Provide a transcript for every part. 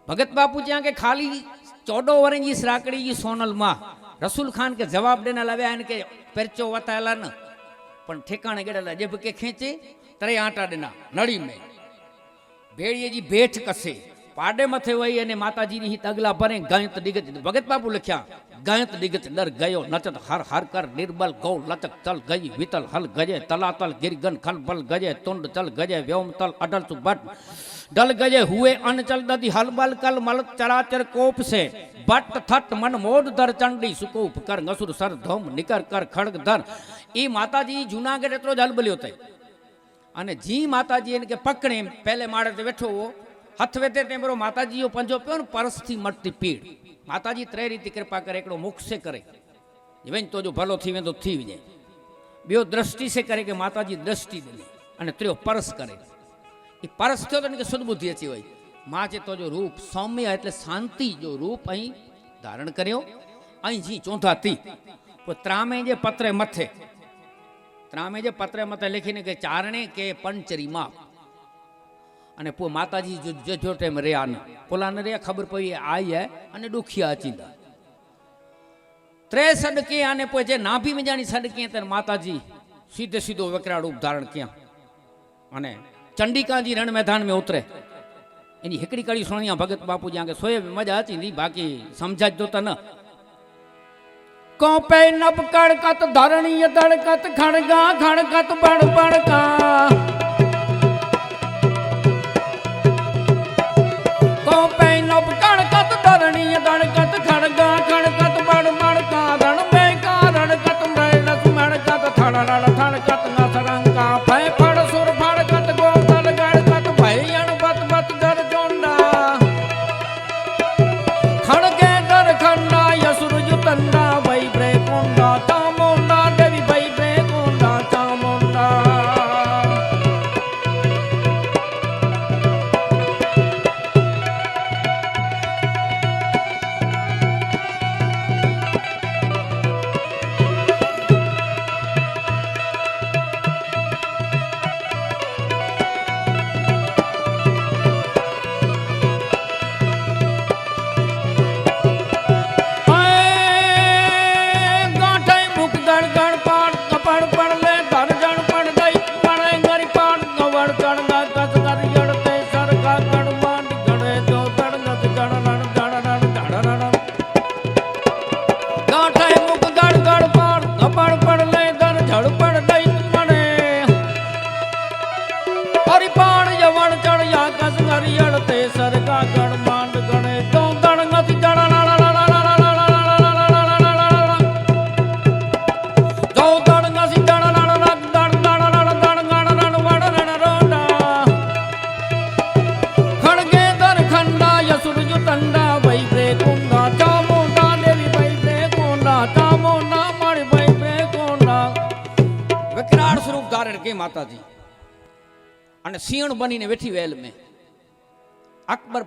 भगत बापू ज्યાં के खाली 14 वर्ष की सराकड़ी की सोनल माँ रसूल खान के जवाब देना लव्या के परचो वताला न पण ठिकाने गेड़ा जब के खींचे तरे आटा देना नड़ी में भेड़िए जी भेठ कसे पाडे मथे वही अने माताजी नी तगला भरे गायत दिगत भगत बापू लख्या गायत दिगत डर गयो नचत हर हर कर निर्बल गौ लचक चल गई वितल हल गजे तलातल गिरगन खल बल गजे तुंड चल गजे व्योम तल अडल सुबट डल गजे हुए अनचल ददी हल बल कल मल चराचर कोप से बट थट मन मोद दर चंडी सुकोप कर ngसुर सर धोम निकर कर खड़ग धर ई माताजी जूनागढ़ एतरो ज हलबल्यो थई अने जी माताजी इनके पकड़े पहले माड़े ते वेठो हो हथ वेते तेमरो माताजी यो पंजो पियो न परस थी मटती पीड़ माताजी त्रै रीति कृपा करे एकड़ो मुख से करे वेन तो जो भलो थी वेंदो थी वजे बियो दृष्टि से करे के माताजी दृष्टि दे अने त्रियो परस करे ई परस थयो तो इनके सद्बुद्धि अची वई मां जे तो जो रूप सौम्य एटले शांति जो रूप अहीं धारण कर्यो अहीं जी चोंधा थी तो त्रामे जे पत्रे मथे लिखीने के चारणे के पंचरी माप अने पो माताजी जो टाइम रहा न पोला न रहा खबर पई आई है अने दुखिया अचींदा त्रे सदके आने पो जे नाभि में जानी सदके त माताजी सीधे सीधो विकराल रूप धारण किया अने चंडिका जी रण मैदान में उतरे इनी हिकड़ी कड़ी सुनिया भगत बापू ज्યાં के सोए मजा अचींदी बाकी समझा जो त न कोपे नब कड़कत धरणी दड़कत खड़गा खड़कत बड़ बड़का कोपे नब कड़कत धरणी दड़कत खड़गा खड़कत बड़ बड़का रण में का रणकत मृणस मड़कत थड़ड़ थड़कत नसरंका भय फड़ सुर फड़कत गोतल गड़कत भयन बत बत दर जोंडा खड़गे दर खंडा यसुर जुतंडा माताजी अने सियण बनी ने वेठी वेल में अकबर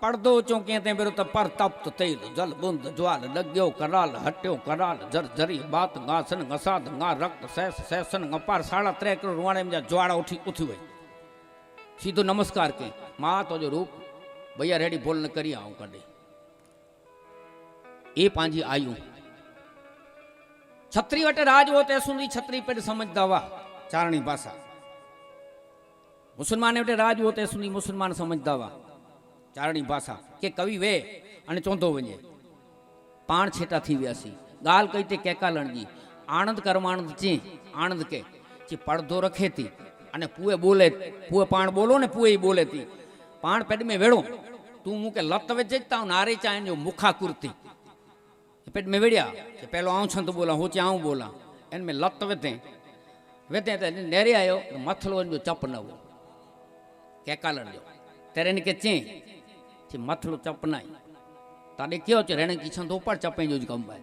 पर्दो चौके ते बेरो त पर तप्त तेल जल बुंद ज्वाल लग्यो कराल हट्यो कराल जर जरी बात गासन गसाद गा रक्त सैस सैसन गपार 3.5 करोड़ रुवाणे में ज्वाड़ा उठी वई सीधो नमस्कार के मां तो जो रूप भैया रेडी बोल न करी आऊं कदे ए पांजी आयु छत्री वटे राज होते सुंदी छत्री पे समझदा वा चारणी भाषा मुसलमान वटे राज होते सुनी मुसलमान समझदा वा चारणी भाषा के कवि वे अने चौंधो वजे पाण छेटा थी व्यासी गाल कही ते केकालण जी आनंद करमानंद चे आनंद के ची पर्दो रखे थी अने पुए बोले पुए पाण बोलो ने पुए ही बोले थी पाण पेट में वेड़ो तू मुके लत वेचता नारे चाहे जो मुखा कुर्ती पेट में वेड़िया पहलो आऊं छंद बोला हो चाऊं बोला इन में लत वेते वेते नेरे आयो मथलो जो चप न हो केकालण जो तेरे के चे मथलो चप नाई ताडे क्यों चे रेण की छंद ऊपर चपे जो कम भाई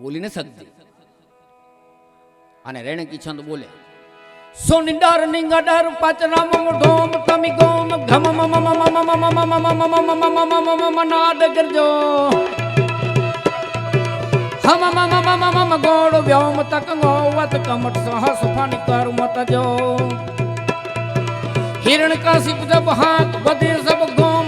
बोली न सकती अने रेण की छंद बोले सोनी डर निंगा डर पचराम धोम तमी गोम घम मम मम मम मम मम मम नाद गिरजो हम मम मम मम गोड़ व्योम तक गोवत कमट सहस फन कर मत जो हिरण का सिप जब हाथ बधे सब गोम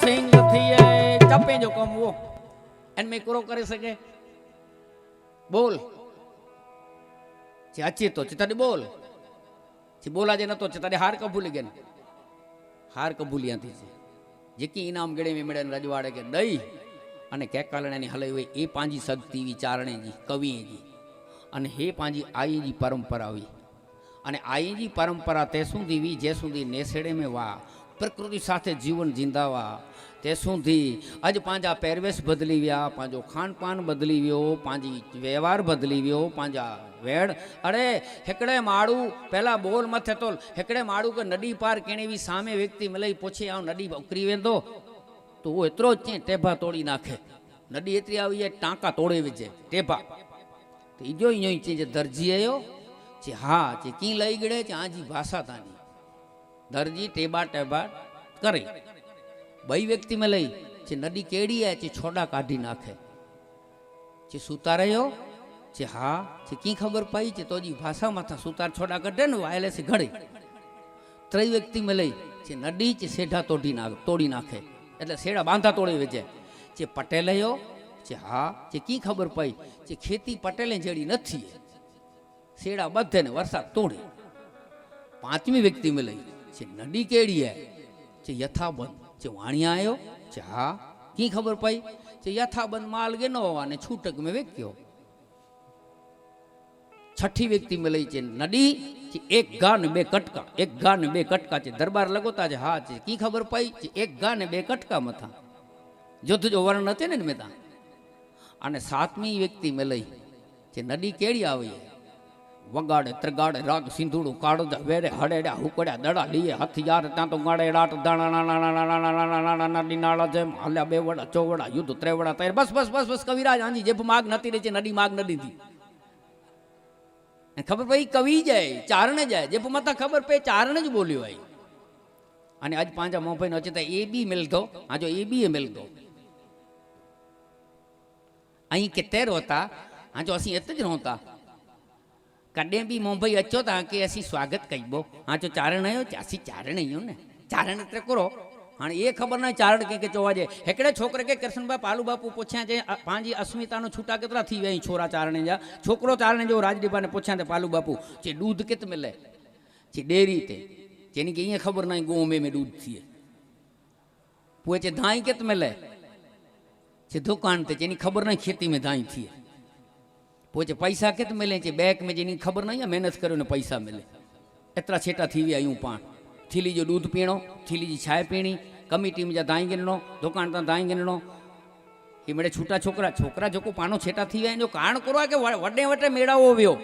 सिंह थिए चपे जो कम वो इन में करो करे सके बोल जे अचे तो तॾहिं बोल जे बोला जे नथो अचे तॾहिं हार कबूल गए हार कबूलियां थी जेकी इनाम गिणे में मिड़न रजवाड़े के ॾई अने कैकालणे हलाई हुई ए पंहिंजी शक्ति हुई चारणे जी कवीअ जी अने हे पंहिंजी आई जी परंपरा हुई अने आई जी परंपरा तेसूंदी हुई जेसूंदी नेसड़े में वा प्रकृति साथे जीवन जींदा हुआ तेसूंदी अज पंहिंजा पहिरवेश बदली विया पंहिंजो खान पान बदली वियो पंहिंजी व्यवहार बदली वियो पंहिंजा वेड़ अरे हिकिड़े माण्हू पहला बोल मथे तोल हिकिड़े माण्हू खे नदी पार केणी बि सामे व्यक्ति मिलई पुछे ऐं नदी उकरी वेंदो तो वो एतिरो चई टेभा तोड़ी नाखे नदी एतिरी आई है टांका तोड़े विझे टेभा तो इजो इयो ई चई जे दर्जी आयो चे हाँ चे की लई गिड़े चे आजी भाषा तानी दर्जी टेबा टेबा करे बई व्यक्ति में लई चे नदी केड़ी है चे छोड़ा काढ़ी नाखे चे सूता रहो चे हाँ चे की खबर पाई चे तो जी भाषा माथा सूतार छोड़ा कढे न वायले से घड़े त्रय व्यक्ति में लई चे नदी चे सेढ़ा तोड़ी नाखे એટલે સેડા બાંધા તોડી વેચે જે પટેલ હયો જે હા જે કી ખબર પાઈ જે ખેતી પટેલે જેડી નથી સેડા બધે ને વરસાદ તોડે પાંચમી વ્યક્તિ में લઈ જે નડી કેડી હે જે યથાબંધ જે વાણિયા આયો જે હા કી ખબર પાઈ જે યથાબંધ માલ ગેનો અને છૂટક में વેક્યો छठी व्यक्ति में लई जे नदी एक गा ने बे कटका एक गा ने बे कटका चे दरबार लगोता जे हाँ चे की खबर पाई चे एक गा ने बे कटका मथा युद्ध जो वर्ण नथे ने में ता अने सातमी व्यक्ति में लई जे नदी केड़ी आवी वगाड़े त्रिगाड़े राग सिंधुड़ू काड़ो वेरे हड़ेड़ा हुकड़ा दड़ा लिए हथियार ता तो गाड़े राट दाना नदी नाला जे हल्या बेवड़ा चौवड़ा युद्ध त्रेवड़ा तैर बस बस बस बस कविराज हांजी जेब माग नती रे चे नदी माग नदी थी खबर पई कवि जाए चारण जाए जे मत खबर पे चारण ज बोलियो आई अने अज पांजा मोह न अचे त ए बी मिलंदो हाँ जो ए बी मिलंदो अई किते रोता हाँ जो असी एत ज रोता कॾहिं बि मुंबई अचो त के असी स्वागत कईबो हाँ जो चारण आयो असी चारण आहियूं न चारण एतिरे करो हाँ ये खबर ना चारण कंहिंखे चवाजे हिकिड़े छोकिरे खे कृष्णबा पालू बापू पुछिया जे पंहिंजी अस्मिता नो छूटा केतिरा थी विया छोरा चारणे जा छोकिरो चारणे जो राजदीपा ने पुछिया ते पालू बापू चे दूध कित मिले चे डेरी ते चेनी के ईअं खबर ना गो में दूध थिए पोइ चे धाई कित मिले चे दुकान ते चेनी खबर ना खेती में धाई थिए पोइ चे पैसा कित मिले चे बैंक में जेनी खबर ना मेहनत करो ने पैसा मिले एतिरा छेटा थी विया आहियूं पाण थीली जो दूध पीणो थीली जी चाय पीणी कमिटी में जा दाई गिनणो दुकान तां दाई गिनणो ये मेरे छूटा छोकरा छोकरा जो पानो छेटा थी विया जो कारण करो आहे कि वॾे वटे मेड़ावो वियो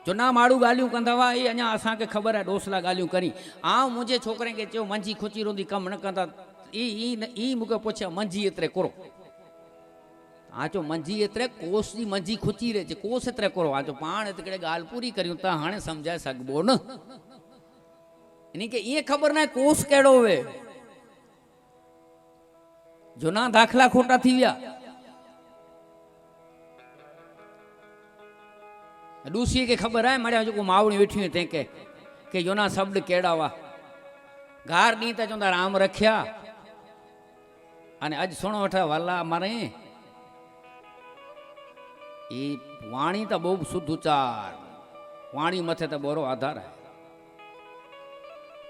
जो ना माड़ू ॻाल्हियूं कंदा हुआ ये अञा असांखे ख़बर आहे डोसला ॻाल्हियूं करी मुंहिंजे छोकिरे खे चयो मंझी खुची रोंदी कमु न कंदा ई मूंखे पुछिया मंझी एतिरे करो चो मंझी एतिरे कोस जी मंझी खुची रहे कोस एतिरे करो चो पाण हिकिड़े ॻाल्हि पूरी करियूं त हाणे सम्झाए सघिबो न इन के ये खबर ना कोस केड़ो वे जो ना दाखला खोटा थी विया दूसरी के खबर है मड़िया जो मावड़ी वेठी ते के जो ना शब्द केड़ा वा गार दी त चंदा राम रखिया अने अज सुनो वठा वाला मारे ई वाणी त बहुत शुद्ध उच्चार वाणी मथे त बोरो आधार है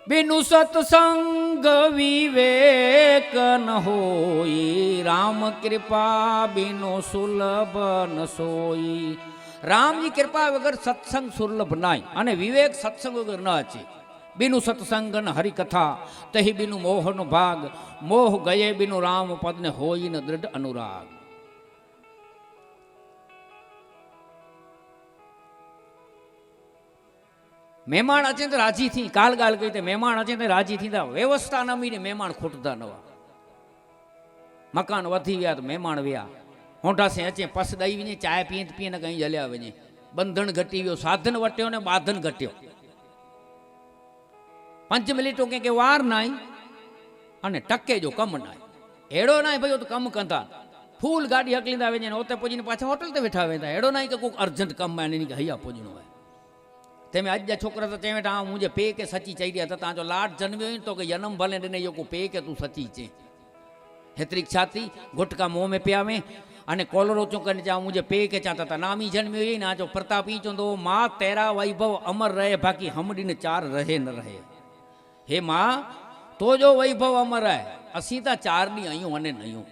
बिनु सत्संग विवेक न होई राम कृपा बिनु सुलभ न सोई राम जी कृपा वगर सत्संग सुलभ नाई अने विवेक सत्संग वगर न अचे बिनु सत्संग न हरि कथा तही बिनु मोह न भाग मोह गए बिनु राम पद ने होई न दृढ़ अनुराग मेहमान अचे तो राजी थी काल गाल कही तो मेहमान अचे तो राजी थी व्यवस्था न मिली मेहमान खुटता न हुआ मकान वधी विया तो मेहमान विया होंठा से अचे पस दई वञे चाय पीए तो पीए न कहीं जलिया वञे बंधन घटी वियो साधन वटियो ने बाधन घटियो 5 मिनटों कंहिंखे वार न आई अने टके जो कम न आहे अहिड़ो न आहे भई तो कमु कंदा फूल गाॾी हकलींदा वञनि उते पुॼी पाछा होटल ते वेठा वेंदा अहिड़ो न आहे की को अर्जेंट कमु आहे हिन खे हैया पुॼणो आहे तंहिंमें अॼु जा छोकिरा त चई वेठा मुंहिंजे पीउ खे सची चई ॾिया त तव्हांजो लाड जनमियो ई तोखे जनम भले ॾिने इहो को पीउ खे तूं सची चए हेतरी छाती गुटका मुंह में पिया में अने कॉलरो चौंकने जा मुझे पे के चाहता था नामी जन्म यही ना जो प्रताप ही चंदो माँ तेरा वैभव अमर रहे बाकी हमडी ने चार रहे न रहे हे माँ तो जो वैभव अमर है असी तो चार दी आयूं अने नहीं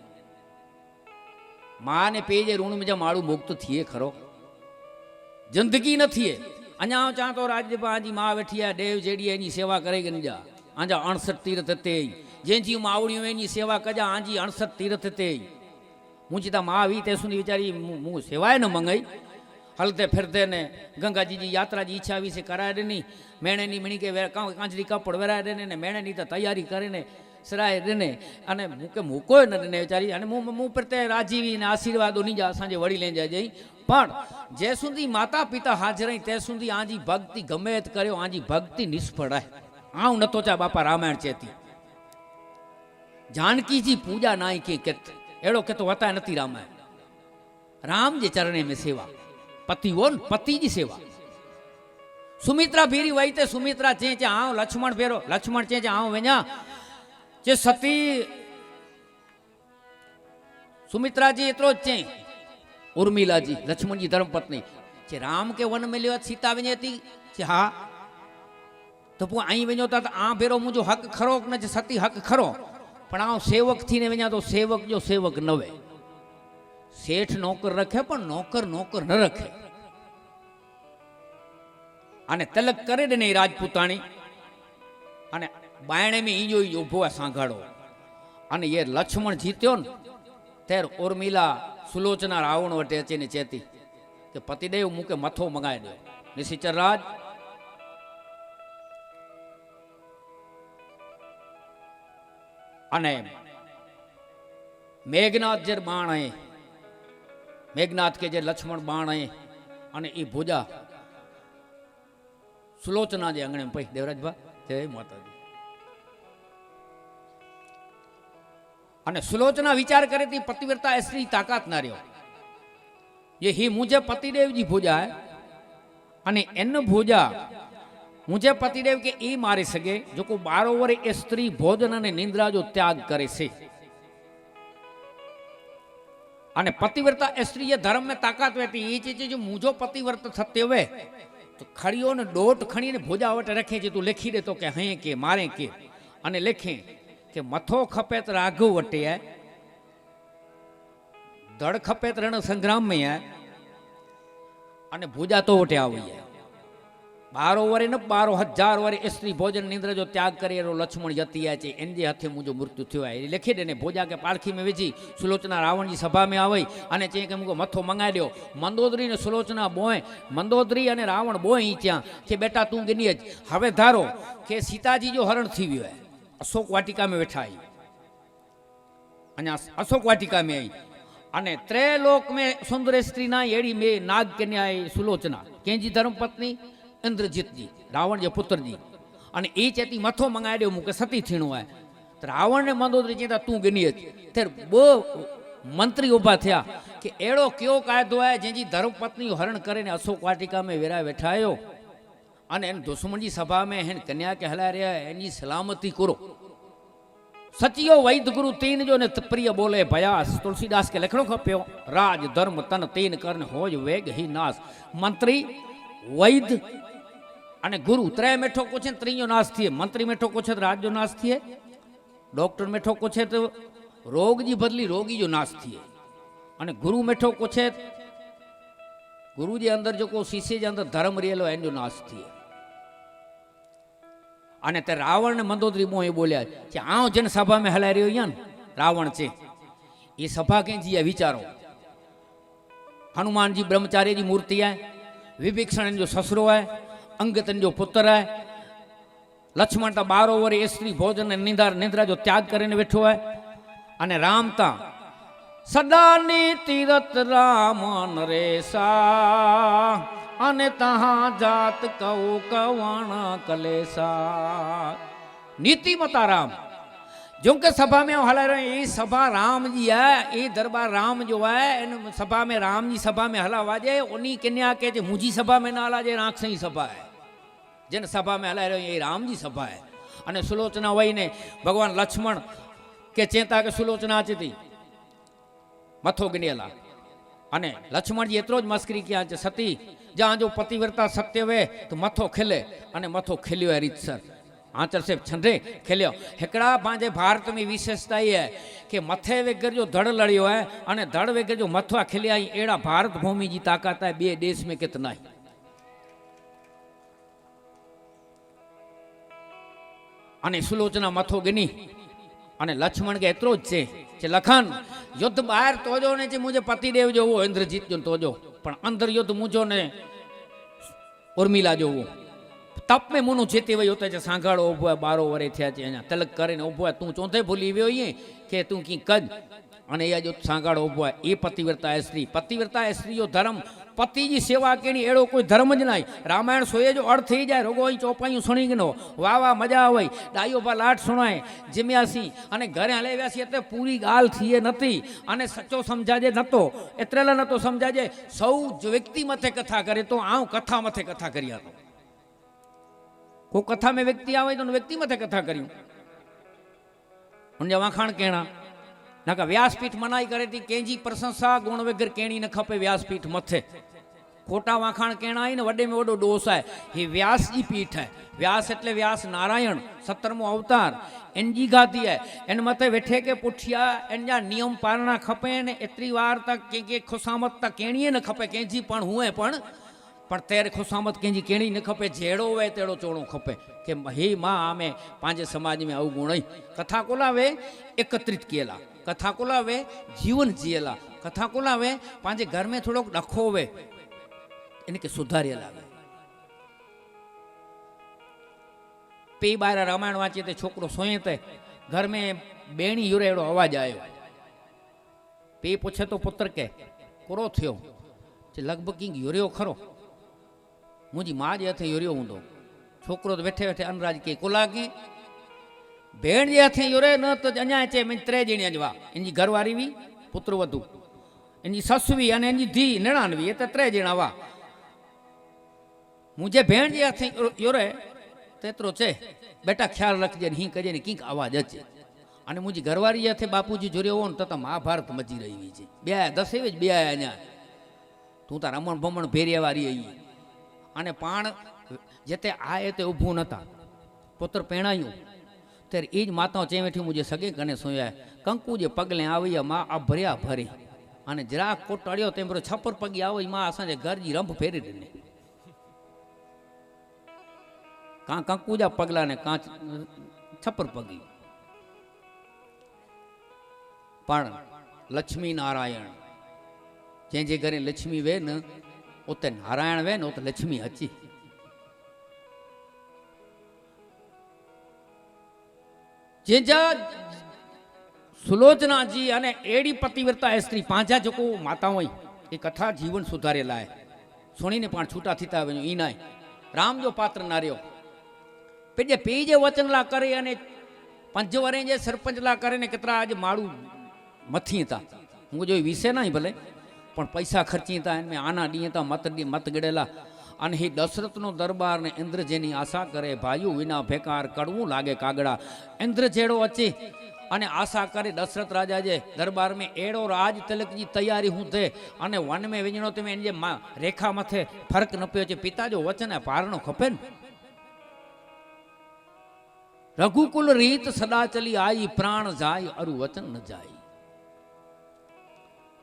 माँ ने पेजे ऋण में जब माड़ू मुक्त थिए खरो जिंदगी न थिए अञा चाह तो राज्यपाल जी माँ वेठी है देव जेड़ी एनी सेवा करेगी नहीं जा आजा 68 तीर्थ ते जंहिंजी मावड़ियों एनी सेवा कजा आजी 68 तीर्थ ते मुझी तो माँ भी तेसुनी वीचारी मुँह सेवाए न मंगाई हलते फिरते ने गंगा जी की यात्रा की इच्छा भी से कराए देनी मेणे नी मणी के कांचरी कपड़ वेराए देने ने मेणे नी तो तैयारी करे ने सराए देने अने मूके मूको न देने वीचारी अने मुँह प्रत्ये राजीवी ने आशीर्वाद नहीं जा असांजे वड़ी ले जाए पण जे सुधी माता पिता हाजर ते सुधी आजी भक्ति गमे करो आजी भक्ति निष्फल है आऊं नतो चा बापा रामायण चेती जानकी जी पूजा नाई के एड़ो के तो वता नती रामायण राम जे चरणे में सेवा पति वो पति जी सेवा सुमित्रा भीरी वही ते सुमित्रा चे आऊं लक्ष्मण भेरो लक्ष्मण चे आऊं वेजा चे सती सुमित्रा जी एतरो चे उर्मिला जी लक्ष्मण जी धर्मपत्नी चे राम के वन में लियो सीता वञे थी चे हा तो पो आई वञो था तो आ भेरो मुझो हक खरो न सती हक खरो पण आ सेवक थी ने वञा तो सेवक जो सेवक न वे सेठ नौकर रखे पण नौकर नौकर न रखे अने तलक करे ने राजपूताणी अने बायणे में ईजो उभो है सांघाड़ो अने ये लक्ष्मण जीत्यो न तेर उर्मिला सुलोचना रावण वटे अची ने चेती कि पतिदेव मूके मथो मंगाए दो निशिचर राज अने मेघनाथ जे बाण है मेघनाथ के जे लक्ष्मण बाण है अने ई भुजा सुलोचना जे अंगणे में पई देवराज भा जय माता दी अने सुलोचना विचार करे थी पतिव्रता ऐसी ताकत ना रहो ये ही मुझे पतिदेव जी भुजा है अने एन भुजा मुझे पतिदेव के ई मारी सके जो को 12 वर्ष स्त्री भोजन अने निंद्रा जो त्याग करे से अने पतिव्रता स्त्री ये धर्म में ताकत वेती ये चीज जो मुझो पतिव्रत थते हुए तो खड़ियो ने डोट खणी ने भुजा वटे रखे जे तू लिखी दे तो के हए के मारे के अने लिखे के मथो खपे तो राघव वटे है धड़ खपे तो रण संग्राम में है अने भुजा तो वटे आई है 12 वर्ष न 12,000 वर्ष स्त्री भोजन निंद्र जो त्याग करे लक्ष्मण जती है चे इन हथे मुझो मृत्यु थयो है लिखी देने भोजा के पालखी में विझी सुलोचना रावण जी सभा में आई अने चे के मुझको मथो मंगाई दो मंदोदरी ने सुलोचना बोए मंदोदरी अने रावण बोए त्या के बेटा तू गिनी हवे धारो के सीताजी जो हरण थी वियो है अशोक वाटिका में बैठा आई अने अशोक वाटिका में आई अने त्रैलोक में सुंदर स्त्री ना एड़ी में नाग कन्या सुलोचना केंजी धर्मपत्नी इंद्रजीत जी रावण जे पुत्र जी अने ए चेती मथो मंगाए दो मुके सती थीणो है तो रावण ने मंदोदरी चेता तू गिनी तेर बो मंत्री उभा थया कि एड़ो क्यों कायदो है जेंजी धर्मपत्नी हरण करे ने अशोक वाटिका में वेरा बैठायो अने दुश्मन जी सभा में हेन कन्या के हला रहा है एनी सलामती करो सचियो वैद्य गुरु तीन जो ने प्रिय बोले भयास तुलसीदास के लिखणो खप्यो राज धर्म तन तीन कर्ण होज वेग ही नाश मंत्री वैद्य अने गुरु त्रय मेठो कोछे त्रीयो नाश थिए मंत्री मेठो कोछे तो राज जो नाश थिए डॉक्टर मेठो कोछे तो रोग जी बदली रोगी जो नाश थिए अने गुरु मेठो कोछे गुरु जे अंदर जो को शीशे जे अंदर धर्म रियलो एन जो नाश थिए अने ते रावण ने मंदोदरी मोहे बोलिया कि आओ जन सभा में हलाई रह्यो यान रावण छे ये सभा के जी विचारो हनुमान जी ब्रह्मचारी जी मूर्ति है विभीषण जो ससुरो है अंगतन जो पुत्र है लक्ष्मण ता 12 वर्ष स्त्री भोजन निंद्रा जो त्याग करीने बैठो है अने राम ता सदा तीरथ राम नरेशा अने तहा जात कऊ कवण कलेसा नीतिमता राम जो के सभा में हला रहे ये सभा राम जी है ये दरबार राम जो है इन सभा में राम जी सभा में हला वाजे उन्हीं कन्या के जे मुझी सभा में ना हला जे राख सही सभा है जिन सभा में हला रहे ये राम जी सभा है अने सुलोचना वही ने भगवान लक्ष्मण કે ચેતા કે સુલોચના અચતી મથો ગણેલા અને લક્ષ્મણજી એટલો જ મસ્કરી ક્યાં છે સતી જ્યાં જો પતિવ્રતા સત્ય વે તો મથો ખેલે અને મથો ખેલ્યો એ રીતસર आंचर से छंडे खेलियो हेकड़ा पांजे भारत में विशेषता ये है कि मथे वेगर जो धड़ लड़ियो है अने धड़ वेगर जो मथवा खेलिया एड़ा भारत भूमि जी ताकत है बे देश में कितना है अने सुलोचना मथो गनी अने लक्ष्मण के एतरो ज छे लखन युद्ध बाहर तोजो ने जे मुझे पतिदेव जो वो इंद्रजीत जो तोजो पण अंदर युद्ध मुझो ने उर्मिला जो वो तप में मुनु जीती वही होता है सांगाड़ो उभो है 12 वरे थया छे अहियां तिलक करीने उभो है तू चौथे भूली व्यो ये के तू की कज अने या जो सांगाड़ो उभो है ए पतिव्रता स्त्री जो धर्म पति जी सेवा केनी एड़ो कोई धर्म ज नहीं रामायण सोए जो अर्थ थी जाए रोगो चौपाइयों सुनी गनो वाह वाह मजा आवे डायो पर लाट सुनाए जिम्यासी अने घरे हलेव्यासी एटले पूरी गाल थीए नथी अने सच्चो समझाजे नतो एतरेला नतो समझाजे सौ जो व्यक्ति मथे कथा करे तो आऊं कथा मथे कथा करिया तो को कथा में व्यक्ति आवे तो व्यक्ति मथे कथा करी उन वखाण कहना ना व्यासपीठ मनाई करे थी कंहिंजी प्रशंसा गुण वगैरह कहणी न खपे व्यासपीठ मथे खोटा वखाण कहना है वडे में वडो दोष है ये व्यास जी पीठ है व्यास एटले व्यास नारायण 17मो अवतार एनजी गाती है एन मथे वेठे के पुठिया एन नियम पालना खपे ने एतरी वार तक के खुशामत तक कहणी न खपे कंहिंजी पण हुए पण तेरे खुशामत कंहिंजी कहणी न खपे जेड़ो वे तेड़ो चोड़ो खपे कि हे मां आमे पांजे समाज में अवगुण कथा कोलावे एकत्रित किएला कथा कोलावे जीवन जिएला कथा कोलावे पांजे घर में थोड़ो डखो वे इनके सुधारेला वे पे बार रामायण वांचे ते छोकरो सोए ते घर में बेणी युरेड़ो आवाज आयो पे पूछे तो पुत्र के कोरो थयो लगभग किंग युरियो खरो मुझी माँ जे हथे युरियो हूंदो छोकरो तो वेठे वेठे अनराज के कोला के भेण जे हथे युरे न तो अञा अचे मैं 3 ॼणिया जवा इनजी घरवारी भी पुत्र वधु इनजी सस भी अने इनजी धी निणान भी त 3 ॼणा वा मुझे भेण जे हथे युरे तेतरो चे बेटा ख्याल रखजे ही कजे ने कीक आवाज अचे अने मुझी घरवारी जे हथे बापूजी जुरियो हो न त महाभारत मची रही छे बे 10 ज बे अञा तू तार रमण भमण भेरिया वारी आई अने पाण जेते आए ते ऊभू नता पुत्र पेणायूं तेरे ईज माताओं चे वेठी मुझे सगे कने सोया कंकु जे पगले आई माँ आ भरिया भरे अने जरा कोटड़ियो तेमरो छपर पगी आई माँ असांजे घर जी रंभ फेरी ॾिने का कंकु जा पगला ने का छपर पगी पण लक्ष्मी नारायण जंहिंजे घरे लक्ष्मी वे न उते नारायण वे न उते लक्ष्मी अची जंहिंजा सुलोचना जी अने एड़ी पतिव्रता स्त्री पांजा जो माताओं ये कथा जीवन सुधारेला है सुनी ने पाण छूटा थीता वञो ई नाय राम जो पात्र नारियो पेजे पीजे वचन ला करे अने 5 वरे जे सरपंच ला करे ने केतरा आज माड़ू मथी था मुझे विषय नहीं भले पण पैसा खर्ची था इनमें आना दी था मत गड़ेला अने ही दशरथ नो दरबार ने इंद्र जेनी आशा करे भाईओ विना भेकार कड़वू लागे कागड़ा इंद्र जेड़ो अचे अने आशा करे दशरथ राजा जे दरबार में एड़ो राज तिलक जी तैयारी हूँ थे अने वन में विजणो ते इन रेखा मथे फर्क न पियो पिता जो वचन है पारणो खपे रघुकुल रीत सदा चली आई प्राण जाय अरु वचन न जाय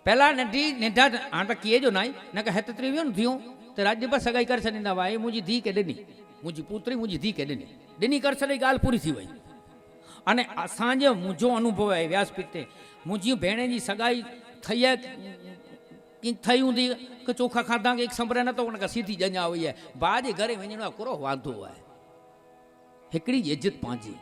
पहला नंढी निंढा हाँ तो किए जो नाई न का हेतरी वियो न थियो तो राज्य पर सगाई कर छॾींदा हुआ हे मुंहिंजी धी के ॾिनी मुंहिंजी पुत्री मुंहिंजी धी के ॾिनी कर छॾी ॻाल्हि पूरी थी वई अने असांजो मुंहिंजो अनुभव आहे व्यासपीठ ते मुंहिंजी भेण जी सगाई थई आहे कीअं थई हूंदी कि चोखा खाधा के संभरे न तो उन खां सीधी ॼञा हुई आहे भाउ जे घरे वञणो आहे कोरो वांधो आहे हिकिड़ी इज़त पंहिंजी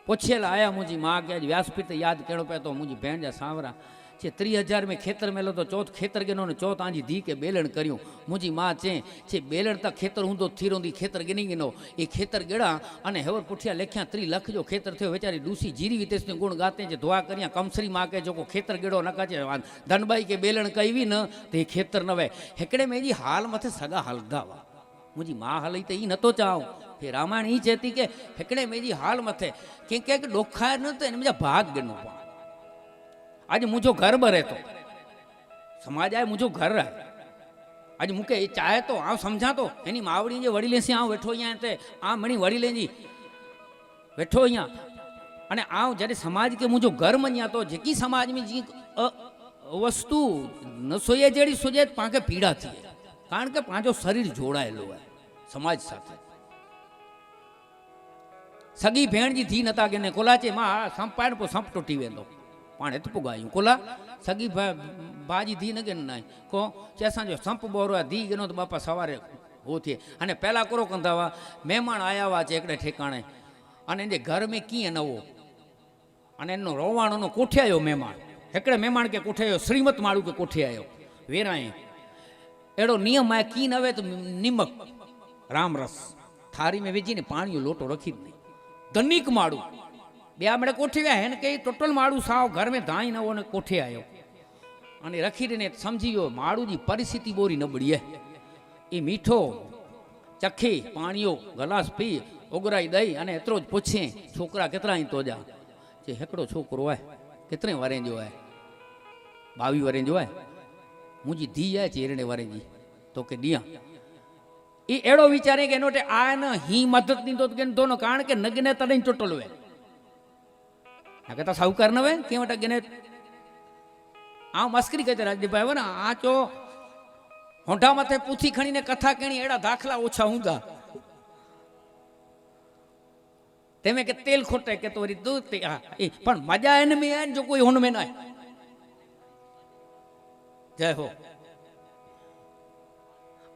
पुछियल आया मुंहिंजी माउ खे अॼु व्यासपीठ ते यादि करिणो पियो तो मुंहिंजी भेण जा सावरा चे 30,000 में खेतर मेलो तो चौथ खेतर गिनो ने चौ तव्हांजी धी के बेलण करियूं मुंहिंजी मां चे बेलण त खेतर हूंदो थी रोंदी खेतर गिनी गिनो ये खेतर गिड़ा अने हेवर पुठिया लेखिया 30 लाख जो खेतर थियो वेचारी डूसी जीरी वितेस ने गुण गाते जे दुआ करिया कमसरी मां के जो खेतर गिड़ो न कचे धनबाई के बेलण कई भी न तो खेतर न वे हिकड़े में जी हाल मथे सगा हलदा वा मुंहिंजी मां हलई त ई नथो चाहो फिर रामायण ई चेती के हिकड़े में जी हाल मथे के डोखार न तो इन मुझा भाग गनो आज मुझो घर भरे तो समाज आए मुझो घर है आज मुके चाहे तो आ समझा तो एनी मावड़ी जे वड़ी लेसी आ बैठो यहाँ ते आ मणी वड़ी लेजी बैठो यहाँ अने आ जरे समाज के मुझो घर मनिया तो जेकी समाज में जी वस्तु न सोये जेड़ी सोजे पाके पीड़ा थी कारण के पांचो शरीर जोड़ायेलो है समाज साथे सगी भेण जी थी नता के ने कोला चे मां संपाण पो संप टूटी वेंदो पाणे त पुगायूं कोला सगी बाजी थी न के ना को चेसा जो संप बोरो धी गनो तो बापा सवारे हो थे अने पहला करो कंदा वा मेहमान आया वा चे एकड़े ठेकाणे अने इने घर में की नवो अने एनो रोवाणो नो कोठे आयो मेहमान हिकड़े मेहमान के कोठे आयो श्रीमत माड़ू के कोठे आयो वेराए एड़ो नियम है की नवे तो निमक राम रस थारी में विझी ने पानी लोटो रखी नहीं धनिक माड़ू बया मेरे कोठे गया है के टोटल माड़ू साव घर में धाई न वो ने कोठे आयो अने रखी ने समझियो माड़ू जी परिस्थिति बोरी नबड़ी है ई मीठो चखी पानियो गलास पी उगराई दई अने एतरो ज पूछे छोकरा केतरा ही तो जा जे हेकड़ो छोकरो है कितने वरे जो है 22 वरे जो है मुझी धी है चेरने वरे जी तो के दिया ई एड़ो विचारे के नोटे आ न ही मदद नी तो के दोनो कारण के नगने तड़े टोटल वे ना कहता साहूकार न वे के वटा गने आ मस्करी कहते राजदीप भाई ना आ चो होंठा मथे पूथी खणी ने कथा कणी एड़ा दाखला ओछा हुंदा तेमे के तेल खोटे के तोरी दूध ते पण मजा इन में है जो कोई हुन में ना है जय हो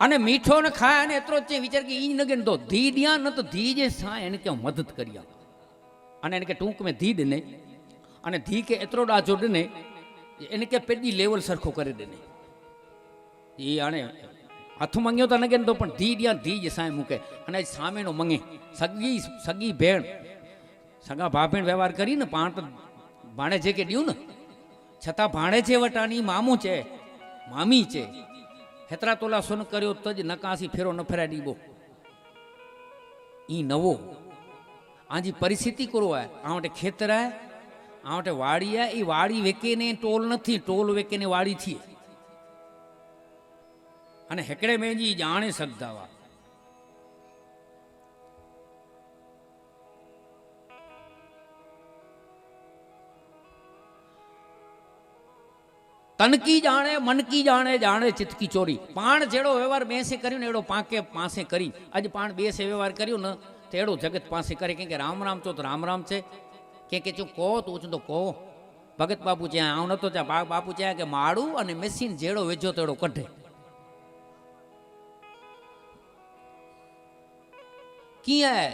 अने मीठो न खाए ने एतरो चे विचार के ई न गन तो धी दिया न तो धी जे सा एने के मदद करिया अने एने के टूक में धी देने अने धी के एतरो डाजो देने एने के पेडी लेवल सरखो करे देने ई आने हथ मंगियो तो न गन तो पण धी दिया धी जे सा मुके अने सामे नो मंगे सगी सगी भेण सगा भाभेण व्यवहार करी न पाण तो भाणे जे के दियो न छता भाणे जे वटानी मामू चे मामी चे हेतरा तोला सुन कर्यो तज नकासी फेरो न फेरा दीबो ई नवो आजी परिस्थिति करो है आवटे खेतर है आवटे वाड़ी है ई वाड़ी वेके ने टोल नथी टोल वेके ने वाड़ी थी अने हेकड़े में जी जाने सकदा वा तन की जाने मन की जाने जाने चित की चोरी पाण जेड़ो व्यवहार बे से कर्यो ने एड़ो पाके पासे करी अज पाण बे से व्यवहार कर्यो न तो एड़ो जगत पासे करे के राम राम चो तो राम राम छे के चो को तो तो को भगत बापू चे आव न तो चा बापू चे के माड़ू अने मशीन जेड़ो वेजो तो एड़ो कढे किया है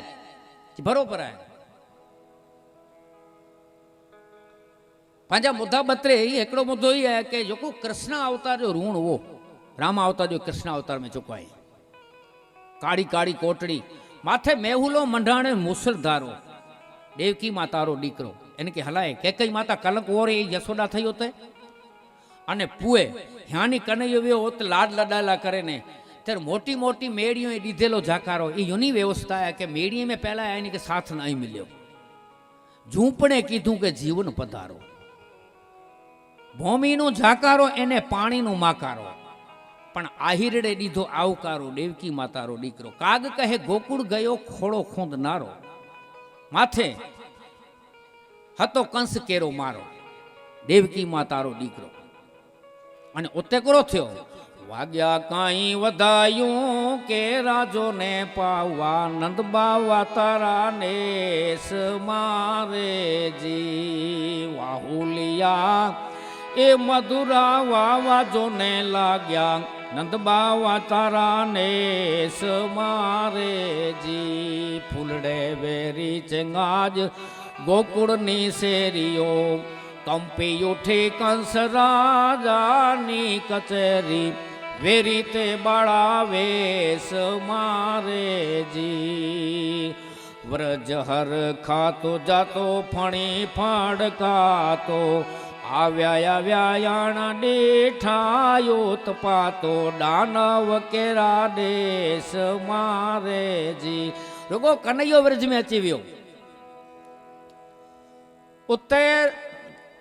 बरोबर है पंजा मुद्दा बतरे ही एकड़ो मुद्दो ही है कि जो कृष्ण अवतार जो ऋण वो राम अवतार जो कृष्ण अवतार में चुकाई काड़ी काड़ी कोटड़ी माथे मेहुलो मंडाणे मुसलधारो देवकी मातारो दीकरो इनके हलाए केकई माता कलक ओरे यशोदा थई होते अने पुए ह्यानी कन्हैयो व्यो होत लाड लडाला करे ने तेर मोटी मोटी मेड़ियों ए दीधेलो जाकारो ई यूनी व्यवस्था है कि मेड़ी में पहला यानी के साथ नहीं मिल्यो झूंपड़े कीधुं के जीवन पधारो भूमिनो जाकारो एने पाणीनो माकारो पण आहिरड़े दीधो आवकारो देवकी मातारो दीकरो काग कहे गोकुळ गयो खोड़ो खूंदनारो माथे हतो कंस केरो मारो देवकी मातारो दीकरो अने उते करो थयो वाग्या काई वधायूं के राजो ने पावा नंद बावा तारा नेस मारे जी वाहुलिया ए मधुरा वावा जो ने लाग्या नंद बावा तारा नेस मारे जी फूलड़े वेरी चंगाज गोकुड़नी सेरियो कंपी उठी कंस राजानी कचेरी वेरी ते बड़ा वेश मारे जी व्रज हर खातो जातो फणी फाड़कातो आव्या व्यायाण डेठायोत पातो दानव केरा देश मारे जी रुगो कन्हैयो व्रज में अची वियो। उते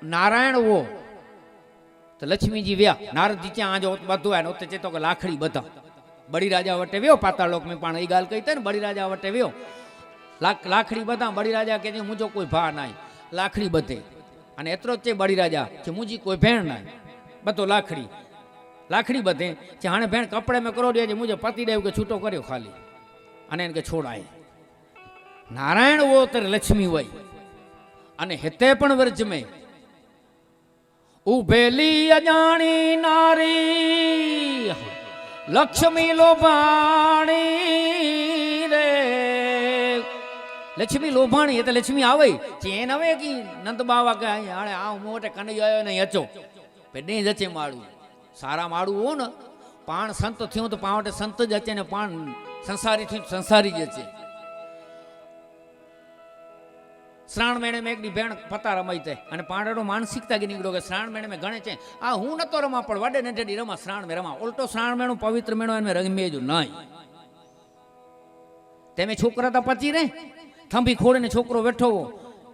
नारायण वो तो लक्ष्मी जी विया, नारद जी क्या आज बधो है उते चेतो के लाखड़ी बधा बड़ी राजा वटे वियो, पाताल लोक में पण ई गाल कही थे बड़ी राजा वटे वियो, लाखड़ी बधा। बड़ी राजा के मुझो कोई भा ना, लाखड़ी बधे अने एतरो चे बड़ी राजा के मुझी कोई भेण ना, बधो लाखड़ी लाखड़ी बधे चे हाणे भेण कपड़े में करो दिया मुझे पति देव के छूटो कर्यो खाली अने इनके छोड़ाए। नारायण वो तर लक्ष्मी वही अने हिते पण व्रज में उभेली अजाणी नारी लक्ष्मी लोभाणी रे। लक्ष्मी लोभाणी तो लक्ष्मी आवे चेन आवे कि नंद बाबा के हाणे आ मोटे कन्हैयो आयो नहीं अचो पेडे जचे माड़ू सारा माड़ू हो न पाण संत थियो तो पाण संत जचे ने पाण संसारी थी संसारी जचे। श्रावण महीने में एक दी भेण पता रमाई थे अने पाणेडो मानसिकता की निकळो के श्रावण महीने में गणे छे आ हूँ नतो रमा पण वडे ने डी रमा श्रावण में रमा। उल्टो श्रावण महीनो पवित्र महीनो एने रमे जो नहीं तेमे छोकरा तो पची रे थंबी खोड़े ने छोकरो बैठो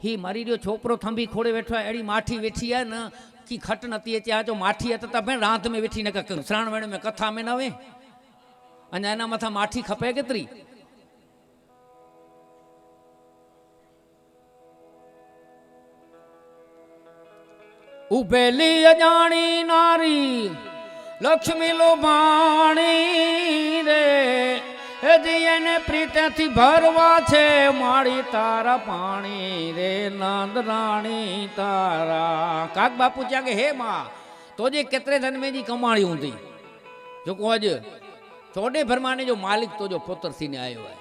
ही मरी रह्यो छोकरो थंबी खोड़े बैठो है एड़ी माठी वेठी है न की खट नती अचे आ जो माठी है तो भेण रात में वेठी न श्रावण महीने में कथा में न वे अने एना मथा माठी खपे केतरी। उभेली अजाणी नारी लक्ष्मी लोभाणी रे ने प्रीते थी भरवा छे माड़ी तारा पानी रे नंद राणी तारा। काक बापू क्या के हे मां तो जे केतरे धन में जी कमाणी हुंदी जो को अज चौडे भरमाने जो मालिक तो जो पुत्र थी ने आयो है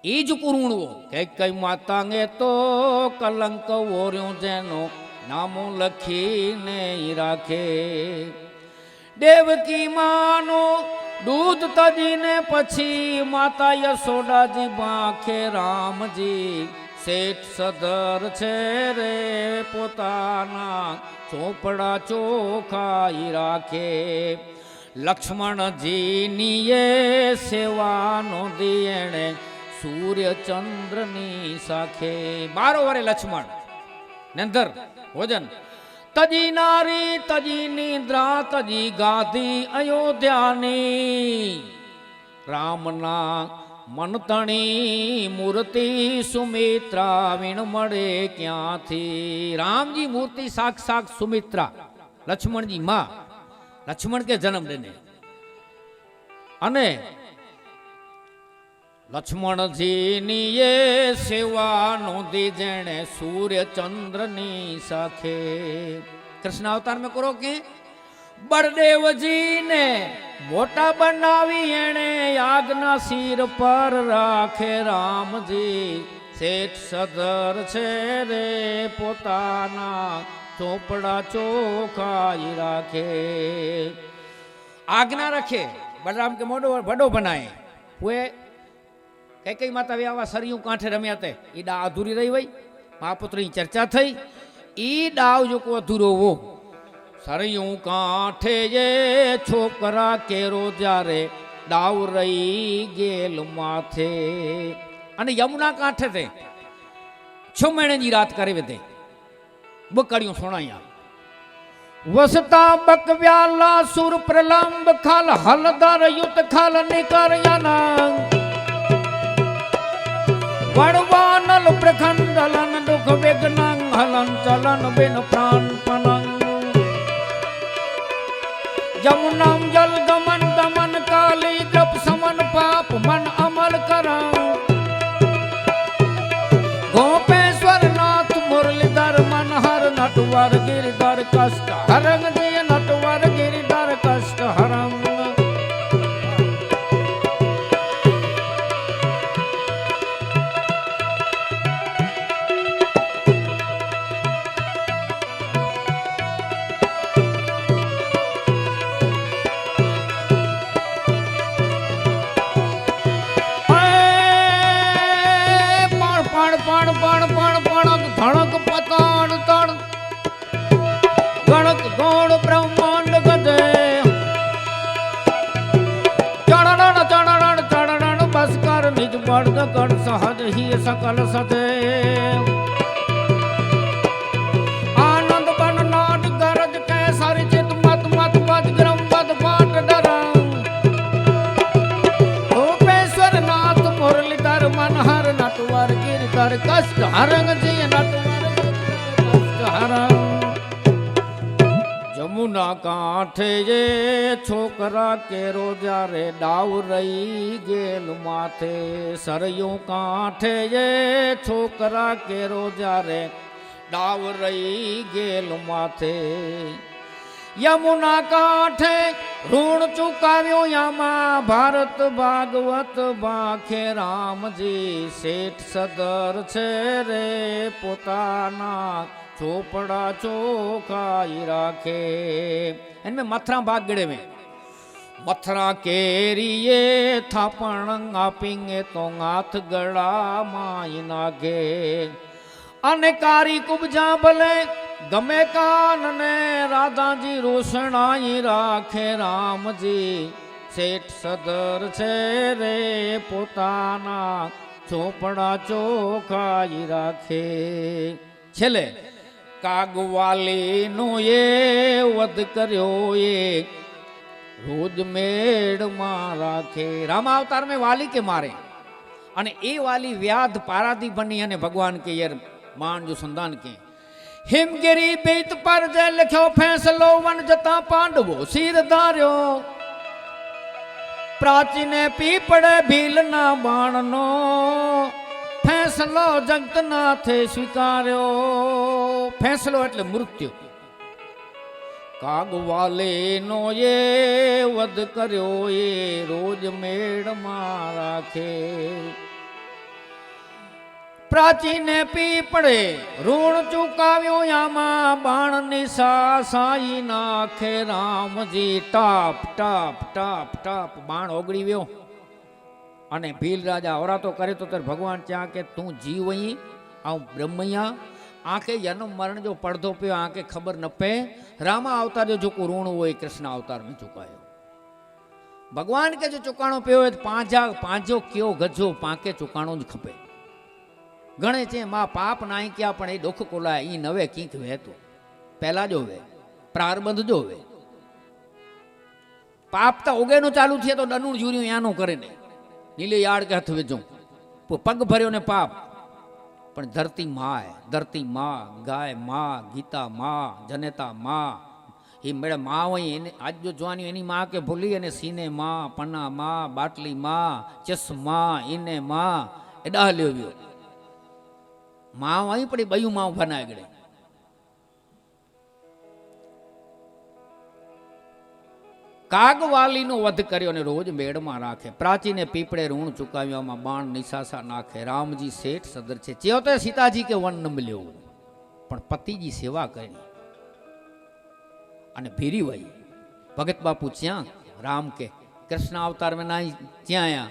ईज कुरूणो कई माता ने तो कलंक वोर्यो जेनो नामो लखी नहीं राखे। देवकी मानो दूध तजी ने पछी माता यशोदा जी बाखे राम जी सेठ सदर छे रे पोताना चोपड़ा चोखाई राखे। लक्ष्मण जी नी ये सेवा नो दियणे सूर्य चंद्र नी साखे। 12 वरे लक्ष्मण नंदर भोजन तजी नारी तजी निद्रा तजी गादी अयोध्यानी रामना मनतणी मूर्ति सुमित्रा वीण मळे क्या थी। राम जी मूर्ति साक्षात सुमित्रा लक्ष्मण जी मां लक्ष्मण के जन्म देने अने लक्ष्मण जी नी ये सेवा नोंधी जेने सूर्य चंद्र नी साखे। कृष्ण अवतार में करो के बड़देव जी ने मोटा बनावी एने यागना सिर पर राखे राम जी सेठ सदर छे रे पोताना चोपड़ा चोखाई राखे। आज्ञा रखे बलराम के मोडो बड़ो बनाए वे कई माता व्यावा सरयू कांठे रम्या थे ई डाव अधूरी रही वही महापुत्र की चर्चा थई ई डाव जो को अधूरो वो सरयू कांठे ये छोकरा केरो जारे डाव रही गेल माथे अने यमुना कांठे थे 6 महीने की रात करे वे थे बकड़ियों सुनाया वसता बक व्याला सुर प्रलंब खाल हलदर युत खाल निकर याना वड़वानल प्रखंडलन दुख विघ्नं हलन चलन बिन प्राण पनं यमुनम जल गमन दमन काली जप समन पाप मन अमल करं गोपेश्वर नाथ मुरलीधर मनहर नटवर गिरिधर कष्ट हरंग दिय नटवर गिरिधर कष्ट हरंग। નિજ બળદ ગઢ સહજ હિ સકલ સદે આનંદ બન નાદ ગરજ કે સારી ચિત મત મત મત ગ્રમ બદ પાટ ડરંગ રૂપેશ્વર નાથ મુરલીધર મનહર નટવર ગિરધર કષ્ટ હરંગ જી નટવર કષ્ટ હરંગ જમુના કાંઠે જે છોકરા કેરો જ્યારે ડાવ રહી ગેલ માથે સરયું કાંઠે જે છોકરા કેરો જ્યારે ડાવ રહી ગેલ માથે યમુના કાંઠે ઋણ ચુકાવ્યો યામાં ભારત ભાગવત બાખે રામજી શેઠ સદર છે રે પોતાના ચોપड़ा चोखाई राखे इनमें मथुरा भाग गड़े में मथुरा केरिए थापण आपींगे तो हाथ गड़ा माई नागे अने कारी कुबजा भले गमे कान ने राधा जी रोशनाई राखे राम जी सेठ सदर छे रे पोताना ચોપડા ચોખાઈ રાખે છેલ્લે કાગવાલીનો એ વધ કર્યો એ રોજ મેળમાં રાખે. રામ अवतार में वाली के मारे અને એ વાલી વ્યાધ પારાદી બની અને ભગવાન કે યાર मान जो संदान के हिमगिरी बीत पर जे लिखो फैसलो वन जता पांडवो सिर धार्यो प्राचीने पीपड़े भील ना बाणनो फैसलो जगत ना थे स्वीकार्यो. फैसलो એટલે મૃત્યુ. કાગવાલે નો એ વધ કર્યો એ રોજ મેળમાં રાખે. પ્રાચીને પીપળે ઋણ ચુકાવ્યો આમાં બાણની સાઈ નાખે રામજી ટાપ ટાપ ટાપ ટાપ બાણ ઓગળી વ્યો અને ભીલ રાજા ઓરાતો કરે તો ત્યારે ભગવાન ત્યાં કે તું જીવ અહીં આવું બ્રહ્મૈયા આંખે જન્મ મરણ જો પડધો પયો આંખે ખબર ન પે રામા અવતાર જો ચૂકું ઋણ હોય કૃષ્ણ અવતાર में ચુકાયો. ભગવાન કે જો ચુકાણો પયો હોય પાંજો કયો ગજો પાંકે ચુકાણો જ ખપે. ગણે છે માં પાપ નાઈ ક્યાં પણ એ દુઃખ કોલાય ઈ નવે કીક વહેતો પહેલા જો વે પ્રારબંધ જો વે પાપ તો ઓગેનું ચાલુ છે તો ડનું જુર્યું યાનું કરે ને નીલે યાડ કે હાથ વેચું પગ ભર્યો ને પાપ પણ ધરતી માં ગાય માં ગીતા માં જનેતા માં એ મેળે માં હોય એને આજ જો જોવાની એની માં કે ભૂલી અને સીને માં પન્ના માં બાટલી માં ચશ્મા ઈને માં એ ડાહ લેવ્યો माँ वहीं पड़ी बयू माँ बनाए गए. कागवाली नो वध कर्यो ने रोज मेड़ में राखे. प्राची ने पीपड़े ऋण चुकाव्यो में बाण निशासा नाखे. रामजी सेठ सदर छे चेयो तो सीताजी के वन न मिल्यो पण पतिजी सेवा करी अने भीरी वही भगत बापू च्या राम के कृष्ण अवतार में ना च्या आया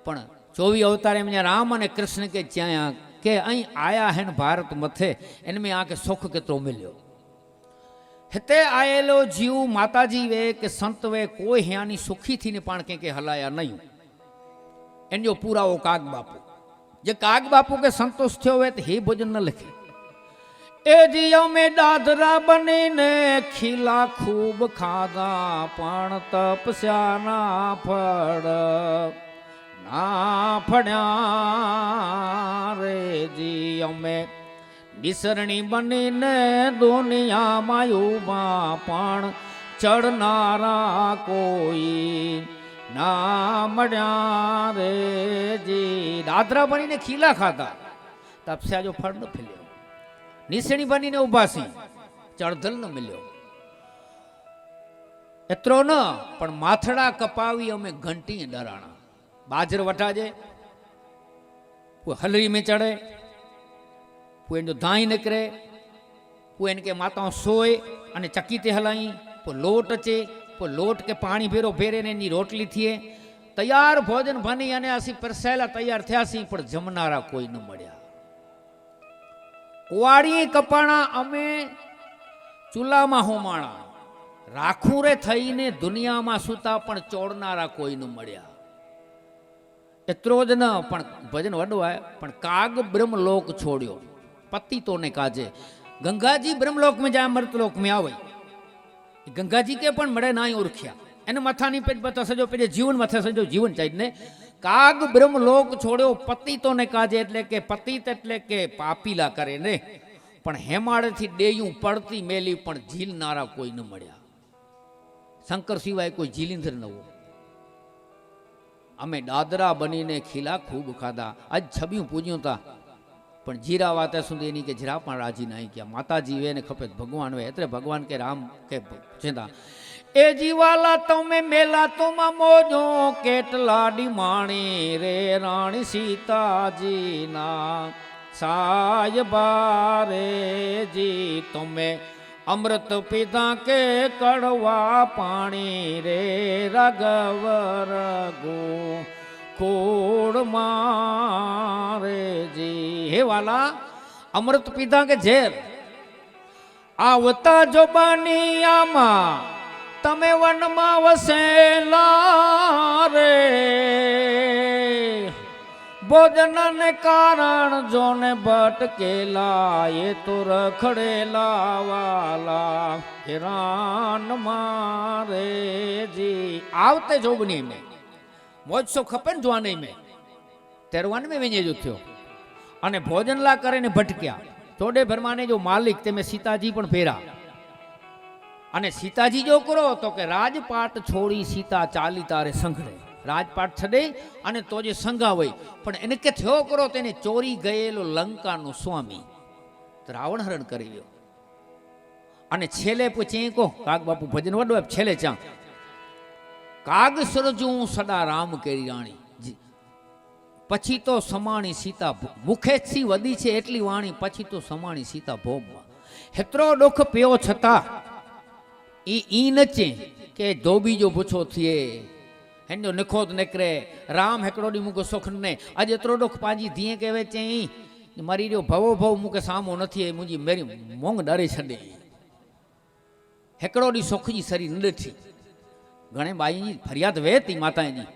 पण 24 अवतार में राम अने कृष्ण के च्या के अँ आया है भारत मथे इनमें आके सुख केतरो मिलो. हिते आयेलो जीव माताजी वे के संत वे कोई ह्यानी सुखी थी ने पाण के हलाया नहीं. इन जो पूरा वो काग बापू जे काग बापू के संतोष थयो वे तो हे भोजन न लिखे. ए जियो में दादरा बनी ने खीला खूब खादा पण तपस्या ना फड़ ना फड़ा रे जी अमे निसरणी बनी ने दुनिया मायूबा पण चढ़नारा कोई ना मड़ा रे जी. दादरा बनी ने खीला खाता तपस्या जो फल न फिल्यो. निसरणी बनी ने उभासी चढ़धल न मिल्यो. एतरो न पण माथड़ा कपावी अमे घंटी डराणा. बाजर वठाजे कोई हलरी में चढ़े कोई जो धाई निकरे कोई इनके माताओं सोए अने चक्की ते हलाई पो लोट अचे पो लोट के पानी भेरो भेरे ने रोटली थिए तैयार भोजन बनी अने असी परसेला तैयार थयासी पण जमनारा कोई न मळ्या. कुवाड़ी कपाणा अमे चूल्हा में होमाणा राखू रे थईने दुनिया में सूता पण चोड़नारा कोई न मळ्या. એતરો જ ન પણ ભજન વડવાય પણ કાગ બ્રહ્મલોક છોડ્યો પતિતોને કાજે ગંગાજી બ્રહ્મલોક में જાય મૃતલોક में આવે ગંગાજી કે પણ મળે ના ઓળખ્યા એને મથાની પેટ બતા સજો પેલે જીવન મથે સજો જીવન ચાહીને ને કાગ બ્રહ્મલોક છોડ્યો પતિતોને કાજે એટલે કે પતિત એટલે કે પાપીલા કરે ને પણ હેમાળેથી ડેયું પડતી મેલી પણ ઝીલનારા કોઈ ન મળ્યા શંકર સિવાય કોઈ ઝીલિંદર ન હોય અમે દાદરા બનીને ખીલા ખૂબ ખાધા આજ છબિયું પૂજ્યું તા પણ જીરા વાતે સુધી એની કે જરા પણ રાજી નહીં ક્યાં માતાજી એને ખપે ભગવાન હોય એટલે ભગવાન કે રામ કે ચિંતા એ જીવાલા તમે મેલા તોમાં મોજો કેટલાડી માણી રે રાણી સીતાજીના સાયબા રે જી તમે અમૃત પીધા કે કડવા પાણી રે રાઘવ રઘુ કોડ મારે જી હે વાલા અમૃત પીધા કે ઝેર આવતા જો બનિયામાં તમે વનમાં વસેલા રે ભોજનને કારણ જોને ભટકેલા એ તો રખડેલા વાલા હેરાન મારે જી આવતે જોબની મેં મોજ સો ખપે ને જોવા નહીં મેં તેરવાન મેં વેજે જો થયો અને ભોજનલા કરીને ભટક્યા થોડે ભરમાને જો માલિક તેમે સીતાજી પણ ફેરા અને સીતાજી જો કરો તો કે રાજપાટ છોડી સીતા ચાલી તારે સંઘડે રાજપાટ છડે અને તો જે સંઘા હોય પણ એને કે થયો કરો તેને ચોરી ગયેલો લંકાનો સ્વામી રાવણ હરણ કરી લ્યો અને છેલ્લે પૂછે કો કાગ બાપુ ભજન વડો છેલ્લે ચા કાગ સરજું સદા રામ કેરી રાણી પછી તો સમાણી સીતા મુખેથી વધી છે એટલી વાણી પછી તો સમાણી સીતા ભોગમાં હેતરો દુઃખ પીઓ છતાં ઈ નચે કે ધોબી જો પૂછો થયે હેન્જો નખોદ નકરે રામ હેકડોડી મૂકો સુખ ને આજે એતરો દુઃખ પાજી ધીએ કહેવે છે મારી રહ્યો ભવો ભવ મૂકે સામો નથી મુંજી મેરી મોંગ ડરે છડે હેકડોડી સુખજી સરી નથી ઘણે બાઈ ફરિયાદ વેતી માતાજી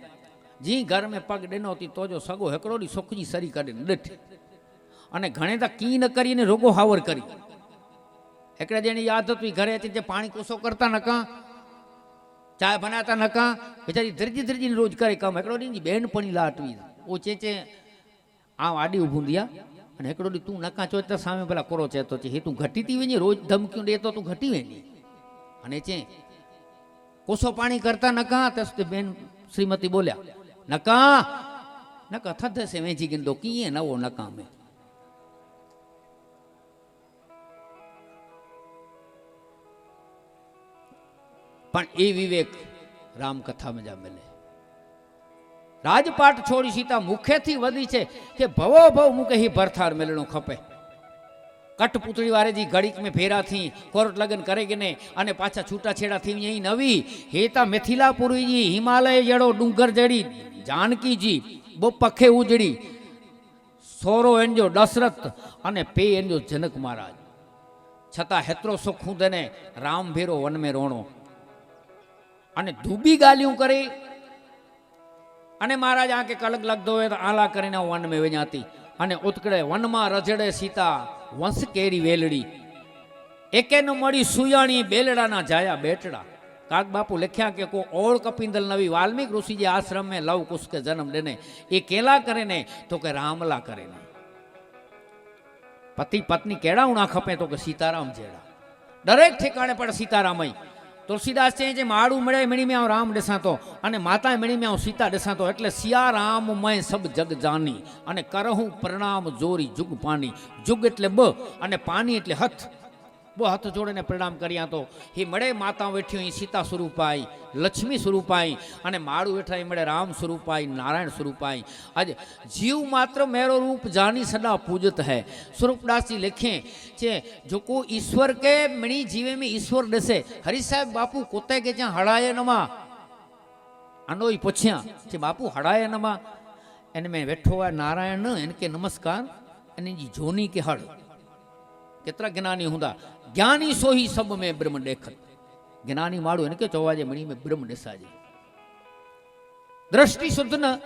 જી ઘર में પગ ડેનોતી તો જો સગો હેકડોડી સુખજી સરી કાઢે નથી અને ઘણે તો કી ન કરીને રોગો હાવર કરી એકડે જેની યાદ હતી ઘરે હતી જે પાણી કોસો કરતા નકા ચાય બનાતા નકા બેચારી ધરજી ધરજીને રોજ કરે કામ એકડોડી બેન પણ લાટવી ઓ ચેચે આ આડી ઊભું દિયા અને એકડોડી તું નકા ચોતા સામે પેલા કોરો ચેતો છે હે તું ઘટીતી વેની રોજ ધમકીઓ દેતો તું ઘટી વેની અને ચે કોસો પાણી કરતા નકા તસ્તે બેન શ્રીમતી બોલ્યા નકા નકા થદ સે વેજી ગિંદો કીએ નવો નકા મે પણ એ વિવેક રામકથામાં જા મળે રાજપાટ છોડી સીતા મુખેથી વધી છે કે ભવો ભવ મુકે હી ભરથાર મેલણો ખપે કટપુતળી વારે જી ઘડીક में फेरा थी कोर्ट लगन करेगे ने અને પાછા છૂટા છેડા થી यही નવી હેતા મિથિલાપુરી જી હિમાલય જડો ડુંગર જડી જાનકી જી બો પખે ઉજડી સોરો એન્જો દશરથ અને પે એન્જો જનક મહારાજ છતાં હેતરો સુખ દેને રામ ભેરો વન में રોણો અને ધૂબી ગાલિયું કરી અને મહારાજ આંકે કલક લગ દો તો આલા કરીને વન में વજાતી અને ઉતકડે વનમાં રજડે સીતા વંશ કેરી વેલડી એકે ન મળી સુયાણી બેલડાના જાયા બેટડા કાગ બાપુ લખ્યા કે કો ઓળ કપિંદલ નવી વાલ્મીક ઋષિ જે આશ્રમ में લવ कुश के जन्म देने એ કેલા કરે ને તો કે રામલા કરે ને પતિ પત્ની કેડા ઉણા ખપે તો કે સીતારામ જેડા દરેક ઠેકાણે પણ સીતારામય तुलसीदास चए जे माड़ू मिले मिणी में राम ॾिसां तो अने माता मिणी में सीता ॾिसां तो एटले सिया राम मैं सब जग जानी अने करहूँ प्रणाम जोरी जुग पानी जुग एटले ब अने पानी एटले हथ बो हथ जोड़े प्रणाम करिया तो ही मड़े माता वेठी सीता स्वरूप आई लक्ष्मी स्वरूप आई अने माड़ू वेठा मड़े राम स्वरूप आई नारायण स्वरूप आई आज जीव मात्र मेरो रूप जानी सदा पूजत है स्वरूपदास जी लिखे छे जो को ईश्वर के मणि जीवे में ईश्वर दसे हरि साहेब बापू कोते के ज्यां हड़ाए नमा अनोई पूछ्या छे बापू हड़ाए नमा एने में वेठो है नारायण इनके नमस्कार एने जी जोनी के हड़ केतरा ज्ञानी हुंदा ज्ञानी सो ही सब में ब्रह्म देखत ज्ञानी माड़ू इनके चौवाजे मणि में ब्रह्म दिसाजे दृष्टि शुद्ध न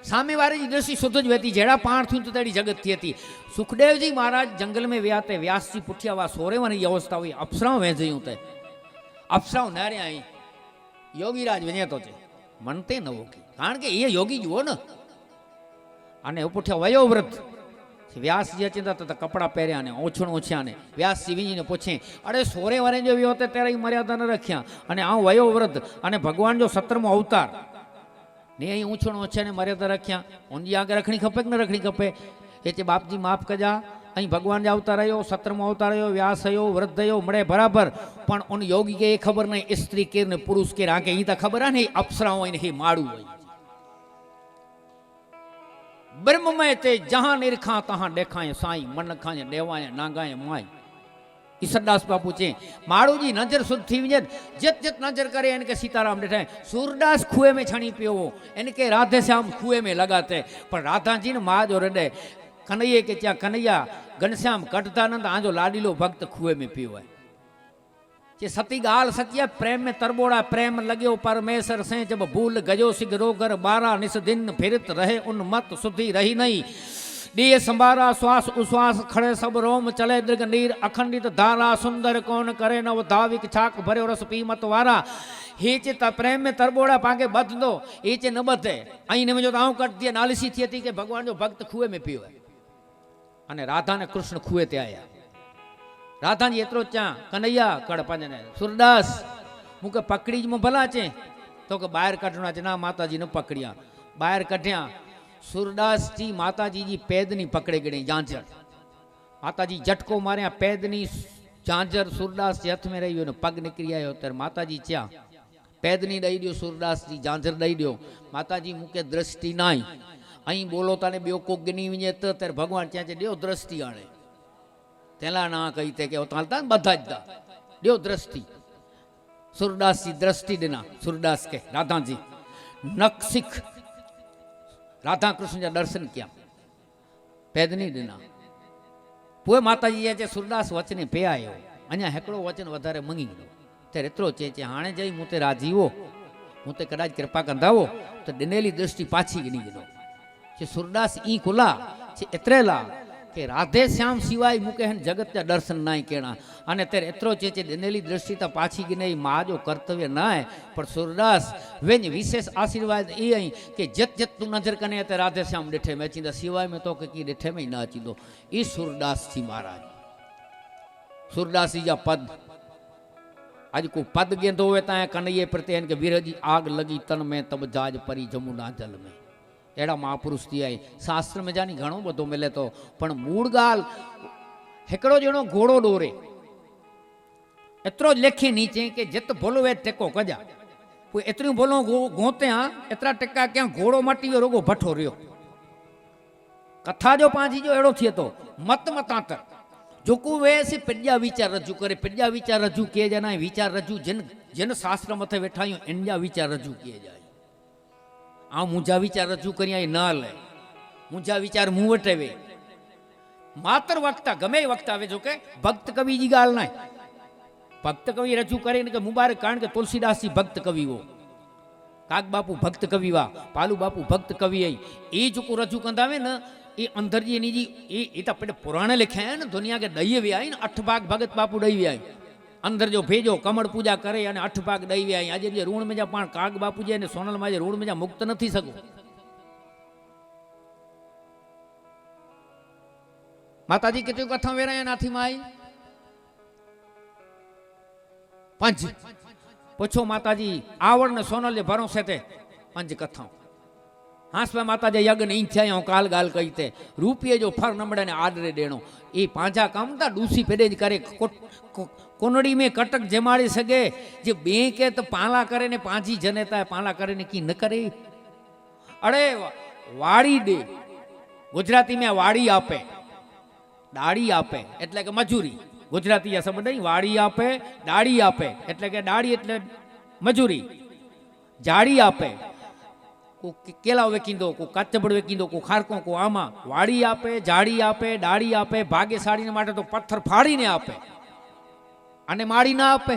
सामे वारे जी दृष्टि शुद्ध ज वेती जेड़ा पाण थी तो तेड़ी जगत थी थी। सुखदेव जी महाराज जंगल में विया ते व्यास जी पुठिया वा सोरे वन अवस्था हुई अप्सराओं वेजयूं ते अप्सराओं नारे आई योगी राज वने तो चे मनते न वो की कारण के ये योगी जुओ न अने पुठिया वयो व्रत व्यास जी अचंदा तो कपड़ा पहरिया ने ओछण ओछिया ने व्यास जी विजी ने पूछे अरे सोरे वरे जो वियो ते तेरी मर्यादा न रख्या अने आ वयो व्रत अने भगवान जो 17मो अवतार ने अहीं ऊँचण ओछे ने मर्यादा रख्या उनकी आगे रखनी खपे कि न रखनी खपे ये चे बाप जी माफ कजा अहीं भगवान जा अवतार आयो 17मो अवतार आयो व्यास आयो व्रत आयो मळे बराबर पण उन योगी के खबर नहीं स्त्री केर ने पुरुष केर आके ई तो खबर है नहीं अप्सरा होय ने ही माड़ू होय ब्रह्ममय ते जहां निरखा तहां देखाए साईं मन खाए देवाए नागाए माई ईसरदास बापू चे माड़ू जी नजर शुद्ध थी वञे जित जित नजर करे इनके सीताराम ॾिठे सूरदास खुए में छणी पियो इनके राधे श्याम खुए में लगाते पर राधा जी ने माँ जो रडे कन्हैया के क्या कन्हैया घनश्याम कटदानंद आजो लाडीलो भक्त खुए में पियो है जे सती गाल सतिया प्रेम में तरबोड़ा प्रेम लग्यो परमेश्वर से जब भूल गयो सिग रोगर 12 निस दिन फिरत रहे उन मत सुधी रही नहीं दिए संभारा श्वास उश्वास खड़े सब रोम चले दृग नीर अखंडित धारा सुंदर कौन करे नव धाविक छाक भरे रस पी मत वारा हे चे प्रेम में तरबोड़ा पाके बध दो ये चे न बधे आई ने मुझे आऊं कट दिया नालिसी थी थी कि भगवान जो भक्त खुए में पियो है अने राधा ने कृष्ण खुए ते आया राधा जी एतरो चा कन्हैया कड़ पंजने सूरदास मुके पकड़ी मु भला चे तो के बाहर कढना चे ना माता जी ने पकड़िया बाहर कढिया सूरदास जी माता जी पैदनी पकड़े गई झांझर माता जी झटको मारिया पैदनी झांझर सूरदास के हथ में रही हो पग निकली आयो तर माता जी चा पैदनी दई दियो सूरदास जी झांझर दई दियो माता जी मुके दृष्टि नाई अहीं बोलो ताने बियो को गिनी वञे त तर भगवान चा चे दियो दृष्टि आणे तेला ना कही थे कि तालता बधा ज दियो दृष्टि सूरदास जी दृष्टि दिना सूरदास के राधा जी नक सिख राधा कृष्ण जा दर्शन किया पैदनी दिना पोइ माता जी चे सूरदास वचने पे आयो अञा हिकिड़ो वचन वधारे मंगी गयो तेरे एतिरो चे हाणे जई मूं ते राजी हो मूं ते कदाच कृपा कंदा हो तो ॾिनेली दृष्टि पाछी गिनी गिनो चे सूरदास ई कुला चे एतिरेला के राधे श्याम सिवाय मूंखे हिन जगत जा दर्शन ना कहना अने तेरे एतिरो चेचे ॾिनेली दृष्टि त पाछी गिने माँ जो कर्तव्य न आहे पर सूरदास वेंज विशेष आशीर्वाद ये आई कि जित जित तू नजर कने ते राधे श्याम ॾिठे में अचींदा सिवाय में तो की ॾिठे में ही न अचींदो ई सूरदास जी महाराज सूरदास जी जा पद अज को पद गेंदो हुए ताए कन्हैये प्रति इनके वीर जी आग लगी तन में तब जाज परी जमुना जल में एड़ा महापुरुष थी आई शास्त्र में जानी घणो बधो मिले तो पण मूल गाल हिकड़ो जणो घोड़ो डोरे एतरो लेखे नीचे के जित भोलो वे टेको कजा कोई एतरी भोलो गोते हाँ एतरा टेका क्या घोड़ो मटी वियो रोगो भठो रियो कथा जो पांची जो एड़ो थिए तो मत मतांतर जो को वे से पिजा विचार रजू करे पिजा विचार रजू किए जाए विचार रजू जिन जिन शास्त्र मथे वेठायूं इन जा विचार रजू किए जाए आ मुझा विचार रजू करिया ना ले मुझा विचार मुंह वटे वे मात्र वक्ता गमे वक्ता वे जो के भक्त कवि जी गाल ना भक्त कवि रजू करे के मुबारक कारण के तुलसीदास जी भक्त कवि वो काक बापू भक्त कवि वा पालू बापू भक्त कवि आई ये जो को रजू कंदा वे न ये अंदर जी नी जी ये तो पेड़ पुराणे लिखे हैं न दुनिया के दई वे आई न 8 भाग भगत बापू दई वे आई अंदर जो भेजो कमड़ पूजा करे अने 8 भाग दई वे आई आज जे ऋण में जा पाण काग बापू जे ने सोनल मां जे ऋण में जा मुक्त न थी सको माताजी केतिरी कथा वेराया नाथी माई पंज पूछो माताजी आवड़ ने सोनल जे भरोसे ते पंज कथा हास पे माता जे यज्ञ नहीं थिया काल गाल कही थे रूपिये जो फर नमड़े ने आडरे देनो ये पांजा काम था डूसी पेडे करे कोनड़ी में कटक जमाड़ी सके जे बे के तो पाला करे ने पांची जनेता है पाला करे ने की न करे अरे वाड़ी दे गुजराती में वाड़ी आपे दाड़ी आपे एटले के मजूरी गुजराती सब नहीं वाड़ी आपे दाड़ी आपे एटले के दाड़ी एटले मजूरी जाड़ी आपे को केला वेकींदो को काचबड़ वेकींदो को खारको को आमा वाड़ी आपे जाड़ी आपे दाड़ी आपे भाग्यशाળી ने माटे तो पत्थर फाड़ी ने आपे अने माड़ी ना आपे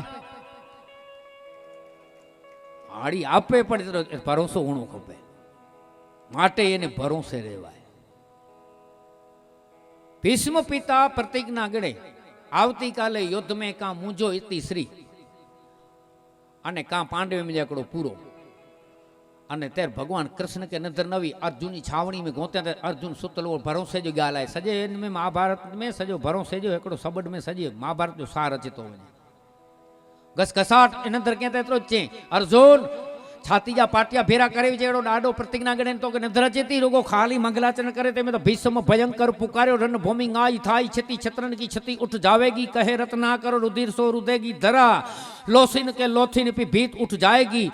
माड़ी आपे पण भरोसो होणो खपे માટે એને ભરોસે રહેવાય. ભીષ્મ પિતા પ્રતિજ્ઞા ગળે આવતીકાલે યુદ્ધ મેં કાં મૂંઝો ઇતિ શ્રી અને કાં પાંડવે में એકડો પૂરો. અને ત્યારે ભગવાન कृष्ण के नजर नवी अर्जुन की छावनी में गोते अर्जुन सुतल वो भरोसे जो गाल है सजे इनमें महाभारत में सजो भरोसे जो एकड़ो सबड में सजे महाभारत जो सार अचे तो घसघसाट इन अंदर कहते एतरो चे अर्जुन छाती जा पाटिया भेरा करे जेड़ो डाडो प्रतिज्ञा गणे तो के नजर अचे थी लोगो खाली मंगलाचरण करे ते में तो भीष्म भयंकर पुकार्यो रण भूमि आई थाई छती छत्रन की छती उठ जावेगी कहे रत ना करो रुधिर सो रुदेगी धरा लोसिन के लोथिन की भीत उठ जाएगी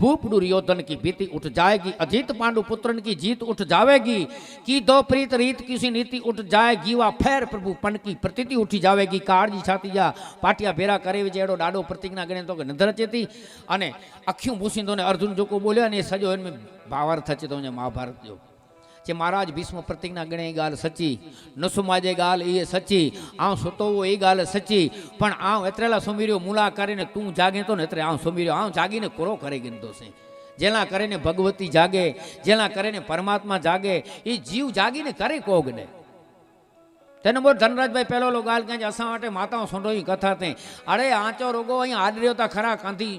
भूप दुर्योधन की भीति उठ जाएगी अजीत पांडु पुत्रन की जीत उठ जावेगी की दो प्रीत रीत किसी नीति उठ जाएगी वा फेर प्रभु पन की प्रतीति उठी जावेगी काळजी छाती जा पाटिया भेरा करे जेड़ो डाडो प्रतिज्ञा गणे तो के नजर अचे थी अने अखियूं भूसींदो ने अर्जुन जो को बोलिया ने सजो इनमें भावार्थ अचे तो महाभारत जो जे महाराज भीष्म प्रतिज्ञा गणे गाल सची नसुमाजे गाल ये सची आऊं सुतो वो ये गाल सची पण आऊं एतरेला सुमीरियो मूला करीने तू जागे तो ने एतरे आऊं सुमीरियो आऊं जागीने कोरो करे गिनतो से जेला करीने भगवती जागे जेला करीने परमात्मा जागे ये जीव जागीने करे कोगने तेने बोल धनराज भाई पहलो लो गाल कहे असा माटे माताओं सोंडोई कथा थे अरे आंचो रोगो अहीं आडरियो ता खरा कांधी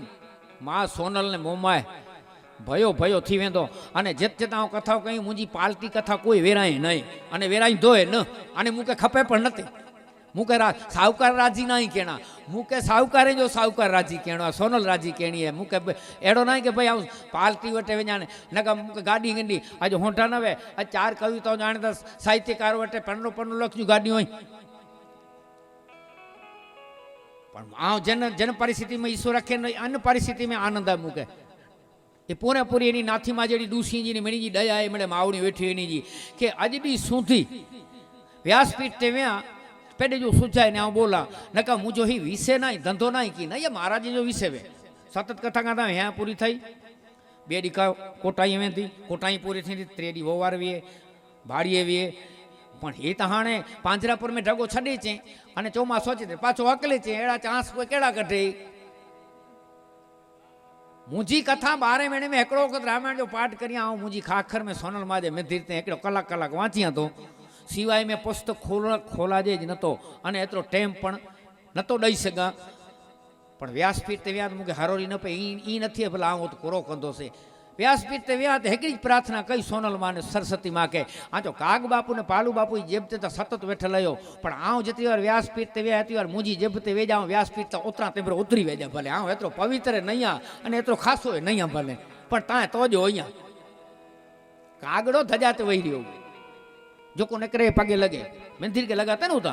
मां सोनल ने मोमाय भयो भयो थी वेंदो अने जेत जेत आऊं कथाओं कहीं मुंजी पालती कथा कोई वेराई नहीं अने वेराई दोए न अने मूके खपे पण नथी मूके साहूकार राजी नहीं कहना मूके साहूकारे जो साहूकार राजी कहणो सोनल राजी कहणी है मूके एड़ो नहीं कि भाई आऊं पालती वटे वञाने नका मूके गाड़ी गंडी अज होंठा न वे अज 4 कविताओं जाने तो साहित्यकार वटे 15 लख जी गाड़ी हुई पण आऊं जन परिस्थिति में ईश्वर रखे अन्य परिस्थिति में आनंद है मूके ये पूरे पूरी एनी नाथी मां जेडी डूसी जी मणी जी दया है मणे मावड़ी वेठी एनी जी के अज दी सूधी व्यासपीठ ते व्या पेडे जो सुचाय ने आ बोला नका मुझो ही विषय नहीं धंधो नहीं की नहीं ये महाराज जो विषय वे सतत कथा गाता यहाँ पूरी थई बे दी कोटाई में थी कोटाई पूरी थी त्रेडी वोवार वीए भाड़ीए वीए पण ये तो हाणे पांजरापुर में ढगो छड़ी चे अने चौमासो चे पाछो अकले चे एड़ा चांस कोई केड़ा कढे मुझी कथा 12 महीने में एकड़ो वक्त रामायण जो पाठ करी आऊं मुझी खाखर में सोनल माजे मिधिर ते एकड़ो कलाक वांचिया तो सिवाय में पुस्तक खोला जे न तो अने एतरो टाइम पण न तो दई सगा पण व्यासपीठ ते व्याद मुके हरोरी न पे ई नथी भला आऊं तो कोरो कंदो से व्यासपीठ ते व्याद एकड़ी प्रार्थना कई सोनल मां ने सरस्वती मां के आ जो काग बापू ने पालू बापू जेब ते तो सतत वेठल आयो पण आऊं जती वार व्यासपीठ ते व्या हती वार मुझी जेब ते वेजाऊं व्यासपीठ तो उतरा ते उतरी वेजा भले आऊं एतरो पवित्र नहीं आ अने एतरो खासो नहीं आ भले पण ता तो जो अहिया कागड़ो धजा ते वही रह्यो जो को नकरे पगे लगे मंदिर के लगाते न होता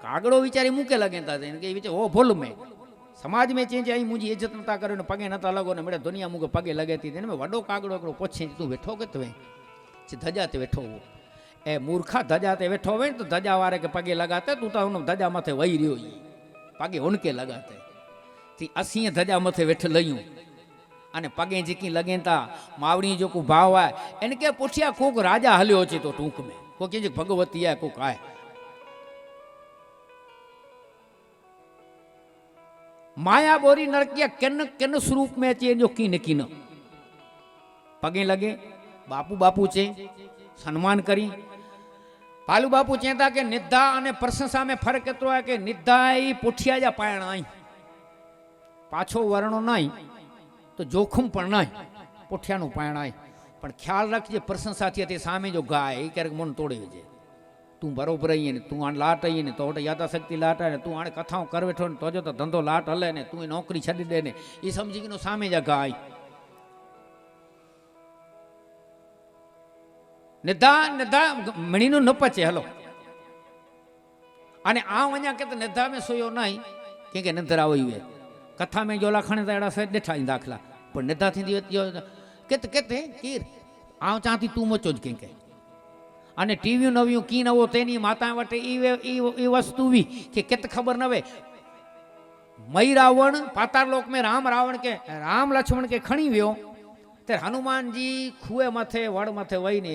कागड़ो विचारी मुके लगे था इनके विचार ओ भूल में समाज में चेंज आई मुझी इज्जत नता करो ने पगे नता लगो ने मेरे दुनिया मुके पगे लगे थी ने वडो कागड़ो एकड़ो पूछे तू बैठो के तवे चे धजा ते बैठो ए मूर्खा धजा ते बैठो वे तो धजा वारे के पगे लगाते तू तो उन धजा माथे वही रियो पगे उनके लगाते ती असी धजा माथे बैठ लयूं अने पगे जेकी लगे था मावड़ी जो को भाव है इनके पुछिया कोक राजा हलियो चे तो टूक में को के भगवती है को काय माया बोरी नरकिया किन किन स्वरूप में अचे जो की न पगे लगे बापू बापू चे सम्मान करी पालू बापू चेता के निद्दा अने प्रशंसा में फर्क एतो है कि निद्दा ई पुठिया जा पायण आई पाछो वर्णो नहीं तो जोखम पण नहीं पुठिया नु पायण आई पण ख्याल रखजे प्रशंसा थी ते सामे जो गाय क्यारेक मन तोड़े जे तू बरोबर आई ने तू आण लाट आई ने तो यादा शक्ति लाट है तू आण कथाओं कर वेठो ने तो जो तो धंधो लाट हले ने तू नौकरी छडी दे ने ई समझी के नो सामे जा गाय निदा निदा मणी नु न पचे हलो अने आ वणा के तो निदा में सोयो नहीं के निंद्रा होई वे कथा में जोला खणे तो एड़ा से डेठा दाखला पर निदा थी केत केते कीर आऊं चाहती तू मोचो ज के अने टीवी नव्यू की नवो तेनी माता वटे ई वस्तु भी कि केत खबर न वे मई रावण पाताल लोक में राम रावण के राम लक्ष्मण के खणी व्यो ते हनुमान जी खुए मथे वड़ मथे वही ने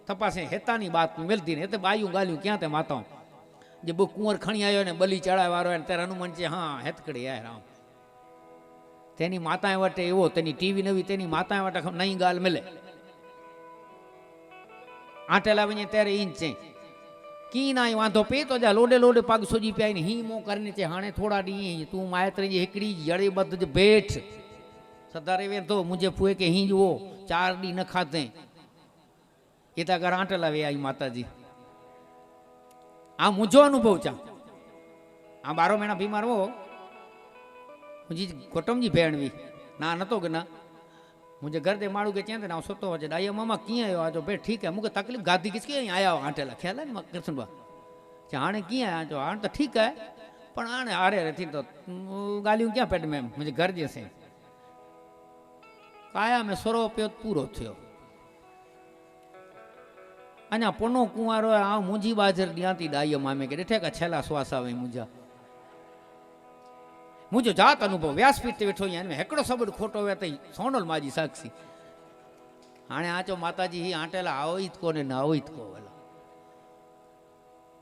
तपासे हेतानी बात मिलती ने ते बायू गालियों क्या ते माताओं जे बो कुंवर खणी आयो ने बलि चढ़ाय वारो ने ते हनुमान जी हाँ हेतकड़ी आए राम तेनी माताएं वटे एवो तेनी टीवी नवी तेनी माताएं वटे नई गाल मिले आटेला वञे तेरे ईन चई की ना वांधो पे तो जा लोडे लोडे पग सोजी पिया आहिनि ही मो करने चे हाणे थोड़ा ॾींहं तूं माइत्र जी हिकिड़ी जड़े बद जे बेठ सदारे वेंदो मुंहिंजे फूए खे हींज वो 4 ॾींहं न खाधे ये त अगरि आटेला वे आई माता जी आ मुंहिंजो अनुभव चा आ 12 महीना बीमार हो मुंहिंजी कुटुंब जी भेण हुई ना नथो कि न मुझे घर दे माण्हू खे चवंदे ना सुतो हुजे ॾाई मामा कीअं आयो आहे जो भेण ठीकु आहे मूंखे तकलीफ़ गादी किसके आया हो आटेला ख्याल आहे न कृष्ण बा चयो हाणे कीअं आहियां जो हाणे त ठीकु आहे पण हाणे हारे हारे थी तो ॻाल्हियूं कीअं पेट में मुंहिंजे घर जे से काया में सोरो पियो पूरो थियो अञा पुनो कुंवारो आउं मुंहिंजी बाज़र ॾियां थी ॾाईअ मामे खे ॾिठे का छेला सुवासा हुई मुंहिंजा मुझो जात अनुभव व्यासपीठ ते वेठो आहियां हिकिड़ो सबुर खोटो वियो अथई सोनल माजी साक्षी हाणे आचो माता जी ही आटेला आओ ई कोने न आओ ई को भला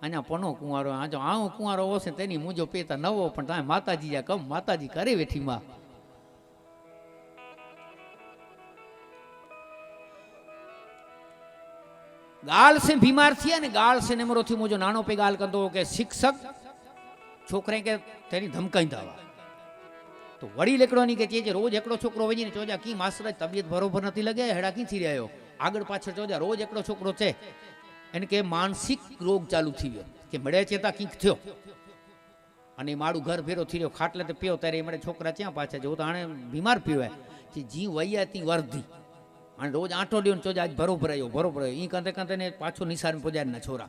अञा पनो कुंवारो आचो आऊं कुंवारो होसि तेनी मुंहिंजो पे त न हो पण तव्हां माता जी जा कम माता जी करे वेठी मां गाल से बीमार थिया ने गाल से निमरो थी मुझो नानो पे गाल कंदो के शिक्षक छोकरे के तेरी धमकाईंदा हुआ तो वड़ी लेकड़ो नी के चीज रोज एकड़ो छोकरो वजी ने चोजा की मास्टर तबियत बरोबर नथी लगे हेड़ा की थी रह्यो आगळ पाछळ चोजा रोज एकड़ो छोकरो छे एने के मानसिक रोग चालू थी गयो के मळे चेता की थयो अने माड़ू घर भेरो थी रह्यो खाटले ते पियो तारे मळे छोकरा च्या पाछे जो तो हाणे बीमार पियो है जी जी वई ती वर्दी हाणे रोज आटो ॾियो चोजा आज बरोबर आयो ई कंदे कंदे ने पाछो निसार में पुजाय न छोरा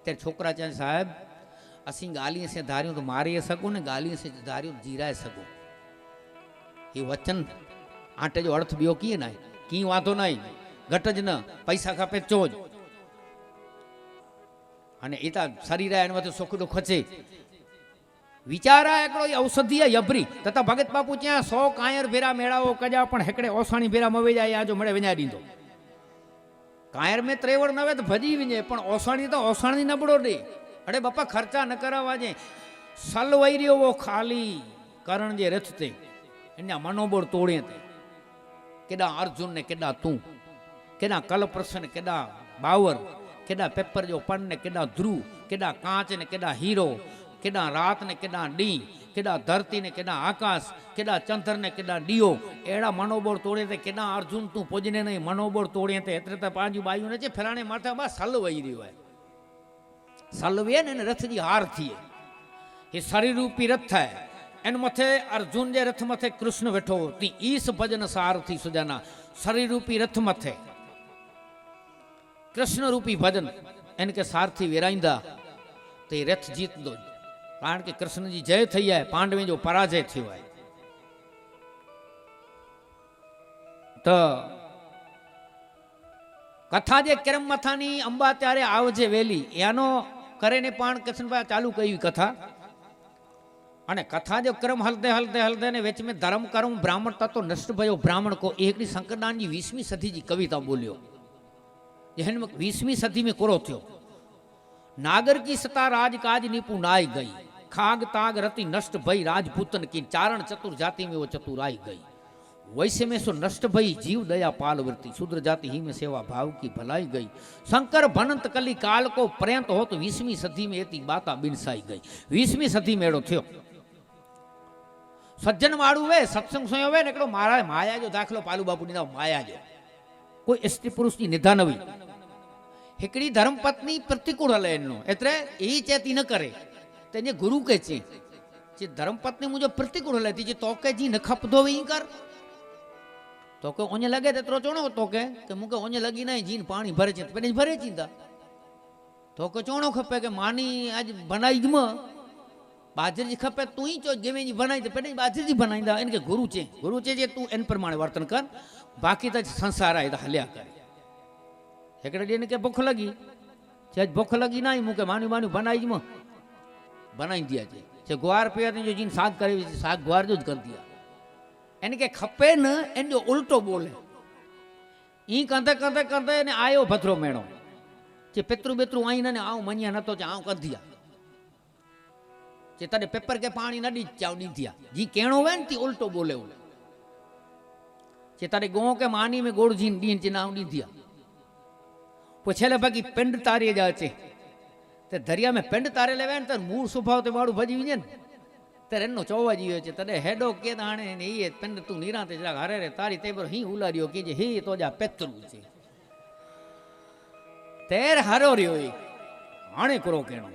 ते छोकरा चे साहब असी गाली से धारियों तो मारी सको ने गाली से धारियों जीराए सको ये वचन आटे जो अर्थ बियो किए ना की वांधो नहीं घटज न पैसा खपे चोज अने इता शरीर आने मथे सुखडो खचे विचारा एकड़ो औषधि यबरी तथा भगत बापू च्या 100 कायर भेरा मेड़ाओ कजा पण हेकड़े ओसाणी भेरा मवे जाए आ जो मळे वञा दींदो कायर में त्रेवड़ नवे तो भजी विञे पण ओसाणी नबड़ो दे अरे बापा खर्चा न करावा जे सल वही रह्यो वो खाली करण जे रथ ते इन्या मनोबल तोड़े ते केडा अर्जुन ने केडा तू केडा कलप्रस ने केडा बावर केडा पेपर जो पन ने केडा ध्रुव केडा कांच ने केडा हीरो केडा रात ने केडा डी केडा धरती ने केडा आकाश केडा चंद्र ने केडा डियो एड़ा मनोबल तोड़े ते केडा अर्जुन तू पुजने नहीं मनोबल तोड़े ते एतरे त पांजी बायू ने जे फिराने माथा बा सल वही रह्यो है सलवे ने रथ जी हार थी ये शरीर रूपी रथ है इन मथे अर्जुन जे रथ मथे कृष्ण वेठो ती ईस भजन सार थी सुजाना शरीर रूपी रथ मथे कृष्ण रूपी भजन इनके सारथी विराईंदा तो ये रथ जीत दो कारण के कृष्ण जी जय थी है पांडवे जो पराजय थयो है तो कथा जे क्रम मथानी अंबा त्यारे आवजे वेली यानो करे ने पाण कृष्णभाई चालू कई कथा अने कथा जो क्रम हलते हलते हलते ने वेच में धर्म कर्म ब्राह्मण तत्व नष्ट भयो ब्राह्मण को एक शंकरदान जी 20वीं सदी जी कविता बोलियो जहन में 20वीं सदी में कोरो थयो नागर की सता राजकाज निपुणाई गई खाग ताग रति नष्ट भई राजपूतन की चारण चतुर जाति में वो चतुराई गई वैसे में सो नष्ट भई जीव दया पाल वृत्ति शूद्र जाति ही में सेवा भाव की भलाई गई शंकर भनंत कली काल को पर्यंत हो तो 20वीं सदी में एती बाता बिनसाई गई 20वीं सदी में एड़ो थयो सज्जन माड़ू वे सत्संग सोयो वे नेकड़ो मारा माया जो दाखलो पालू बापू नी माया जो कोई स्त्री पुरुष की निधा न हुई हिकड़ी धर्म पत्नी प्रतिकूल हले इनो एतरे ई चेती न करे तेजे गुरु के चे धर्म पत्नी मुझे प्रतिकूल हले थी जे तोके जी न खपदो वी कर तो के ओने लगे तेतरो चोणो तो के मुके ओने लगी नहीं जीन पानी भरे चे पेने भरे चींदा तो के चोणो खपे के मानी आज बनाई जम बाजरी जी खपे तू ही चो जेवे जी बनाई ते पेने बाजरी जी बनाईंदा इनके गुरु चे जे तू इन प्रमाणे वर्तन कर बाकी तो संसार है हल्या करे हिकड़े दिन के भूख लगी चे भूख लगी ना मुके मानी मानी बनाई जम बनाई दिया चे ग्वार पे जो जीन साग करे साग ग्वार जो कर दिया इनके खपे न इन जो उल्टो बोले ई कंदे कंदे कंदे ने आयो भद्रो मेणो चे पितरू बितरू आई ने आऊं मनिया न तो आऊं कर दिया चे तने पेपर के पानी न दी चाव दी दिया जी केणो वे ती उल्टो बोले चे तने गो के मानी में गोड़ जीन दीन चे ना दी दिया पोइ छेले बाक़ी पिंड तारीअ जा अचे त दरिया में पिंड तारे लेवा आहिनि त मूળ स्वभाव ते वाड़ू भॼी वञे न त रेनो चोवा जी अचे तॾहिं हेॾो के त हाणे इहे पिंड तूं नीरा ते जरा हरे रे तारी तेबर ही उलारियो की जे ही तो जा पेतरू छे तेर हरो रियो हाणे करो कहणो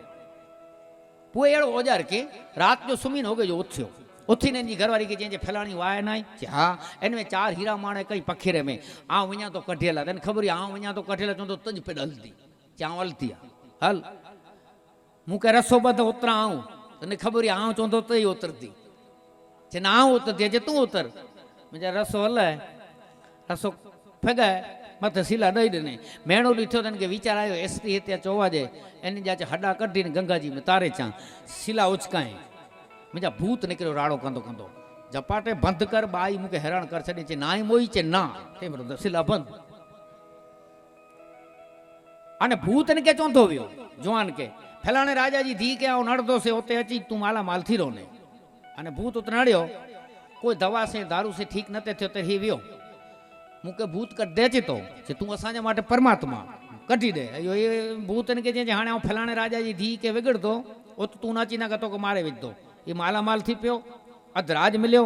पोइ अहिड़ो औजार के रात जो सुम्ही न हो गयो उथियो उथीने जी घरवारी के चई फलाणी वाह न आई हा इन में 4 हीरा माणे कई पखेरे में आ वञा तो कढियल तन ख़बर आ वञा तो कढियल चवंदो तुझ पे हलती चां हलती हल मूंखे रसो बद उतरा आऊं तने ख़बर आ चवंदो त ई उतरती जे ना उतरती जे तूं उतर मुंहिंजा रसो हलाए रसो फगाए मत सिला ॾेई ॾिने मेणो ॾिठो तन के वीचार आयो एसटी हिते चोवा जे इन जा हॾा कढीने गंगा जी में तारे चा सिला उचकाए मुंहिंजा भूत निकिरियो राड़ो कंदो कंदो झपाटे बंदि कर बाई मूंखे हैरान कर छॾे चे ना ई मोई चे ना तंहिं महिल सिला बंदि अने भूत ने के चवंदो वियो जवान के फलाणे राजा जी धी के नड़दो से उते अची तूं माला माल थी रोने अने भूत उते नड़ियो कोई दवा से दारू से ठीक न थियो त ही वियो मूंखे भूत कढे अचे तो जे तूं असांजे माटे परमात्मा कढी दे इहो भूत ने के जे हाणे फलाणे राजा जी धी के विगड़तो उत तूं न अची न तो को मारे विझदो ये माला माल थी पियो अधराज मिलियो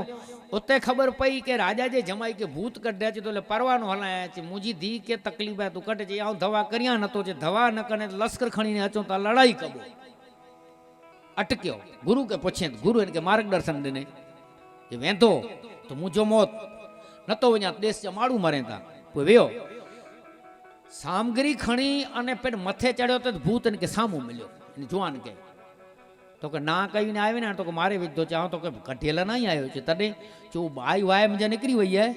उते ख़बर पई के राजा जे जमाई के भूत कढे अचे तो परवाह न हलाए अचे मुंहिंजी धी के तकलीफ़ है तूं कट जे आऊं दवा करियां नथो जे दवा न कने लश्कर खणी ने अचूं त लड़ाई कबो अटकियो गुरु के पुछे गुरु इनके मार्गदर्शन ॾिने जे वेंदो तो मुंहिंजो मौत न तो वञा देश जा माण्हू मरे था पोइ वियो सामग्री खणी अने पेड़ मथे चढ़ियो त भूत इनके साम्हूं मिलियो इन जवान के तोखे ना कई न आयो न तोखे मारे विझदो चाहो तोखे कढियल न ई आयो चे तॾहिं चो बाई वाए मुंहिंजा निकिरी वई आहे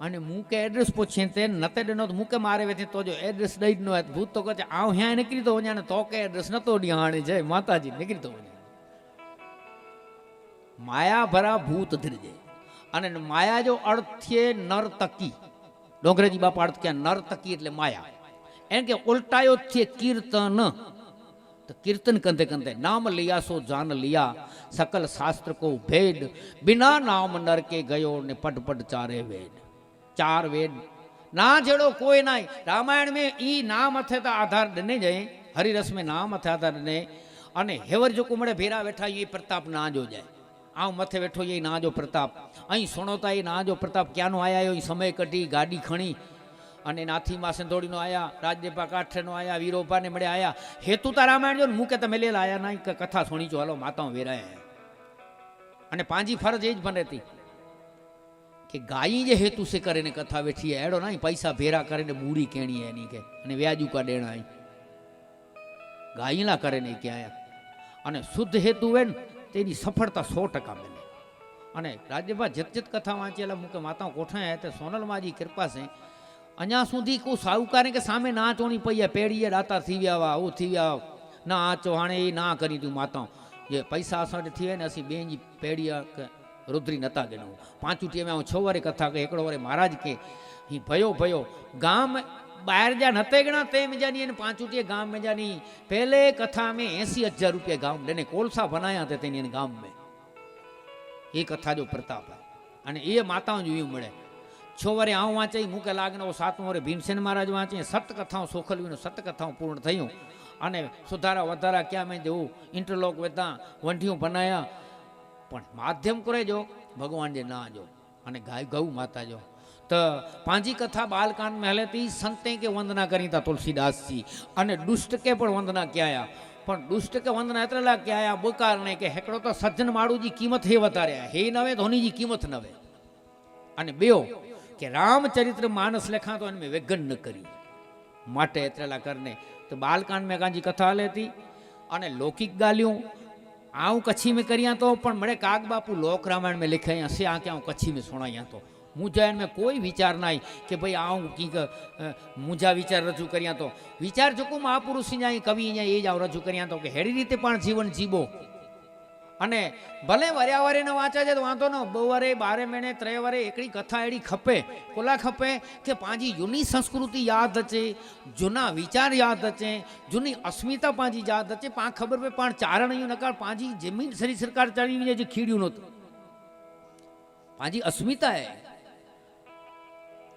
अने मूंखे एड्रेस पुछे ते न ते ॾिनो त मूंखे मारे वेठे तुंहिंजो एड्रेस ॾेई ॾिनो आहे भूत तोखे चए आउं हीअं निकिरी थो वञा न तोखे एड्रेस नथो ॾियां हाणे जय माता जी निकिरी थो वञे माया भरा भूत धिरजे अने माया जो अर्थ थिए नर्तकी डोंगरे जी बापा अर्थ कया नर्तकी એટલે माया एन के उल्टायो थिए कीर्तन तो कीर्तन कंदे कंदे नाम लिया सो जान लिया सकल शास्त्र को भेद बिना नाम नर के गयो ने पट पट चारे वेद 4 वेद ना जड़ो कोई ना रामायण में ई नाम अथे तो आधार ॾिने जाए हरिरस में नाम अथे आधार ॾिने अने हेवर जो कुमड़े भेरा वेठा ये प्रताप ना जो जाए आऊं मथे वेठो ये ना जो प्रताप अई सुनो ता ये ना जो प्रताप क्या नो आया यो समय कटी गाड़ी खणी अने नाथी मां सिंधोड़ी नो आया राजदेपा काठे नो आया वीरोपा ने मड़े आया हेतु ता रामायण जो मुके तो मिलेल आया ना कथा सुनी चो हलो माताओं वेराया अने पांजी फर्ज एज बने थी कि गाई जे हेतु से करे ने कथा वेठी है एड़ो ना पैसा भेरा करे ने बूढ़ी कहनी है नहीं के अने व्याजू का देना है गाई ला करे ने क्या आया अने शुद्ध हेतु है तेरी सफलता 100% मिले अने राजदेपा जित जित कथा वाँचेला मुके माताओं कोठा है तो सोनल माँ जी कृपा से अञा सुधी को साहूकार के सामे ना चोणी पई है पेड़ी राता थी विया वा वो थी विया ना अचो हाणे ना करी तूं माताऊं जे पैसा असां वटि थी विया असीं ॿियनि जी पेड़ी रुद्री नथा गिनूं 5 में 6 वारी कथा के हिकिड़ो वरी महाराज के ही भयो भयो गांव में ॿाहिरि जा नते गिणा ते मुंहिंजा नी 5 गांव में जानी पहले कथा में 80,000 रुपया गांव ॾिने कोलसा बनाया थे तेनी गांव में ये कथा जो प्रताप है अने ये माताओं जो यूं मिले 6 वारे आऊं वांचे मूंखे लागनो 7 वारे भीमसेन महाराज वांचे 7 कथाऊं सोखल 7 कथाऊं पूर्ण थयूं अने सुधारा वधारा क्या में जो इंटरलॉक वेता वंठियूं बनाया पण माध्यम करे जो भगवान जे ना जो अने गाय गौ माता जो तो पांजी कथा बालकांड में हले थी संते के वंदना करी था तुलसीदास जी अने दुष्ट के पण वंदना कया पण दुष्ट के वंदना एतरे ला कया बुकार ने के हेकड़ो तो सज्जन माड़ू जी कीमत हे वधारे हे नवे धोनी जी कीमत नवे अने बेओ कि रामचरित्र मानस लेखा तो इनमें विघन न करी माटे एतरेला करने तो बालकांड में कांजी कथा हले थी अने लौकिक गालियों आऊं कच्छी में करिया तो पण मरे काग बापू लोक रामायण में लिखाया से आके आऊं कच्छी में सुनाया तो मुझा इनमें कोई विचार ना कि भाई आऊं की मुझा विचार रजू करिया तो विचार जो को महापुरुष कवि ये जाओ रजू करिया तो कि हेड़ी रीते पण जीवन जीवो अने भले वर्या वरे न वांचा जे तो वांधो न 2 वरे 12 महीने 3 वरे एकड़ी कथा एड़ी खपे कोला खपे कि पांजी जूनी संस्कृति याद अचे जूना विचार याद अचे जूनी अस्मिता पांजी याद अचे पा खबर पे पाण चारण यू नकार पांजी जमीन सरी सरकार चढ़ी वने जे खीड़ियो न पांजी अस्मिता है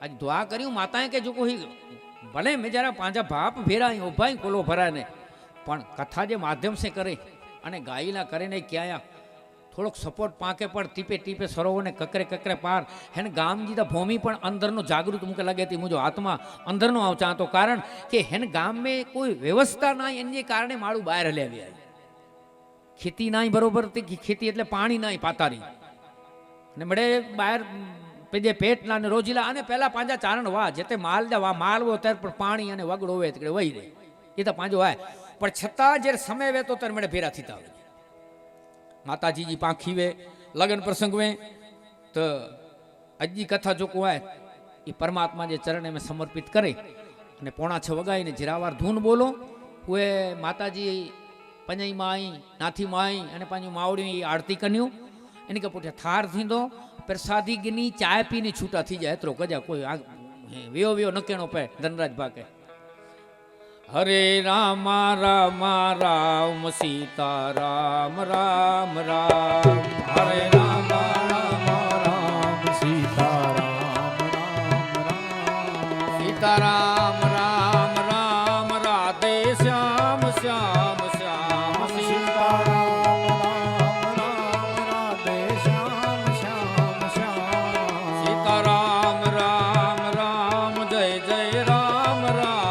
आज दुआ करियो माताएं के जो कोई ભલે મેં જરા પાંજા બાપ ભેરા ઉભા કોલો ભરાય ને પણ કથા જે માધ્યમ સે કરે અને ગાયલા કરે ને ક્યાં થોડોક સપોર્ટ પાંકે પણ ટીપે ટીપે સરોવરને કકરે કકરે પાર હેને ગામજી दा भूमि पण अंदरनो जागृत मुके लगे थी मुझो आत्मा अंदरनो आव चाहतो कारण के हेन गाम में कोई व्यवस्था ना एने कारणे माळू बाहर हले आवी खेती ना बरोबर थी खेती एटले पाणी ना पातारी ने मडे बाहर पेजे पेट ना रोजीला अने पहला पांजा चारण वा जेते माल जा वा मालवो तर पण पाणी अने वगड़ो होवे तकड़े वही रे ए तो पांजो आए पण छता जे समय वे तो तर मडे भेरा थीता माताजी जी पाखी वे लगन प्रसंग में तो अजी कथा जो को है ये परमात्मा के चरण में समर्पित करे ने 6:45 वगाई ने जिरावार धून बोलो वे माताजी पंजई माई नाथी माई अने पंहिंजूं मावड़ियूं आरती कनियूं इन के पुठियां थार थींदो प्रसादी गिनी चाय पीने छूटा थी जाए एतिरो कजा कोई वियो वियो न कहणो पए धनराज भा के हरे राम राम राम सीता राम राम राम हरे राम राम राम सीता राम राम राम सीता राम राम राम राधे श्याम श्याम श्याम सीता राम राम राम राधे श्याम श्याम श्याम सीता राम राम राम जय जय राम राम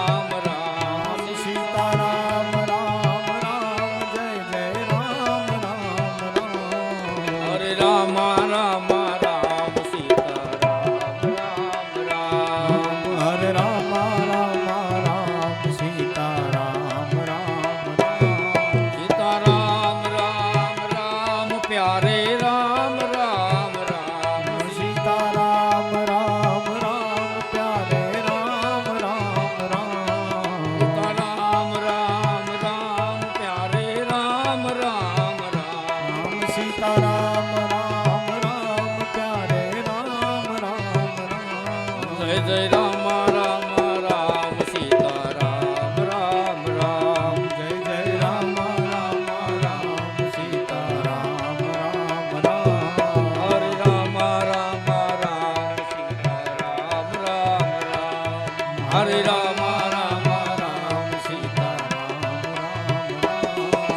हरे राम राम राम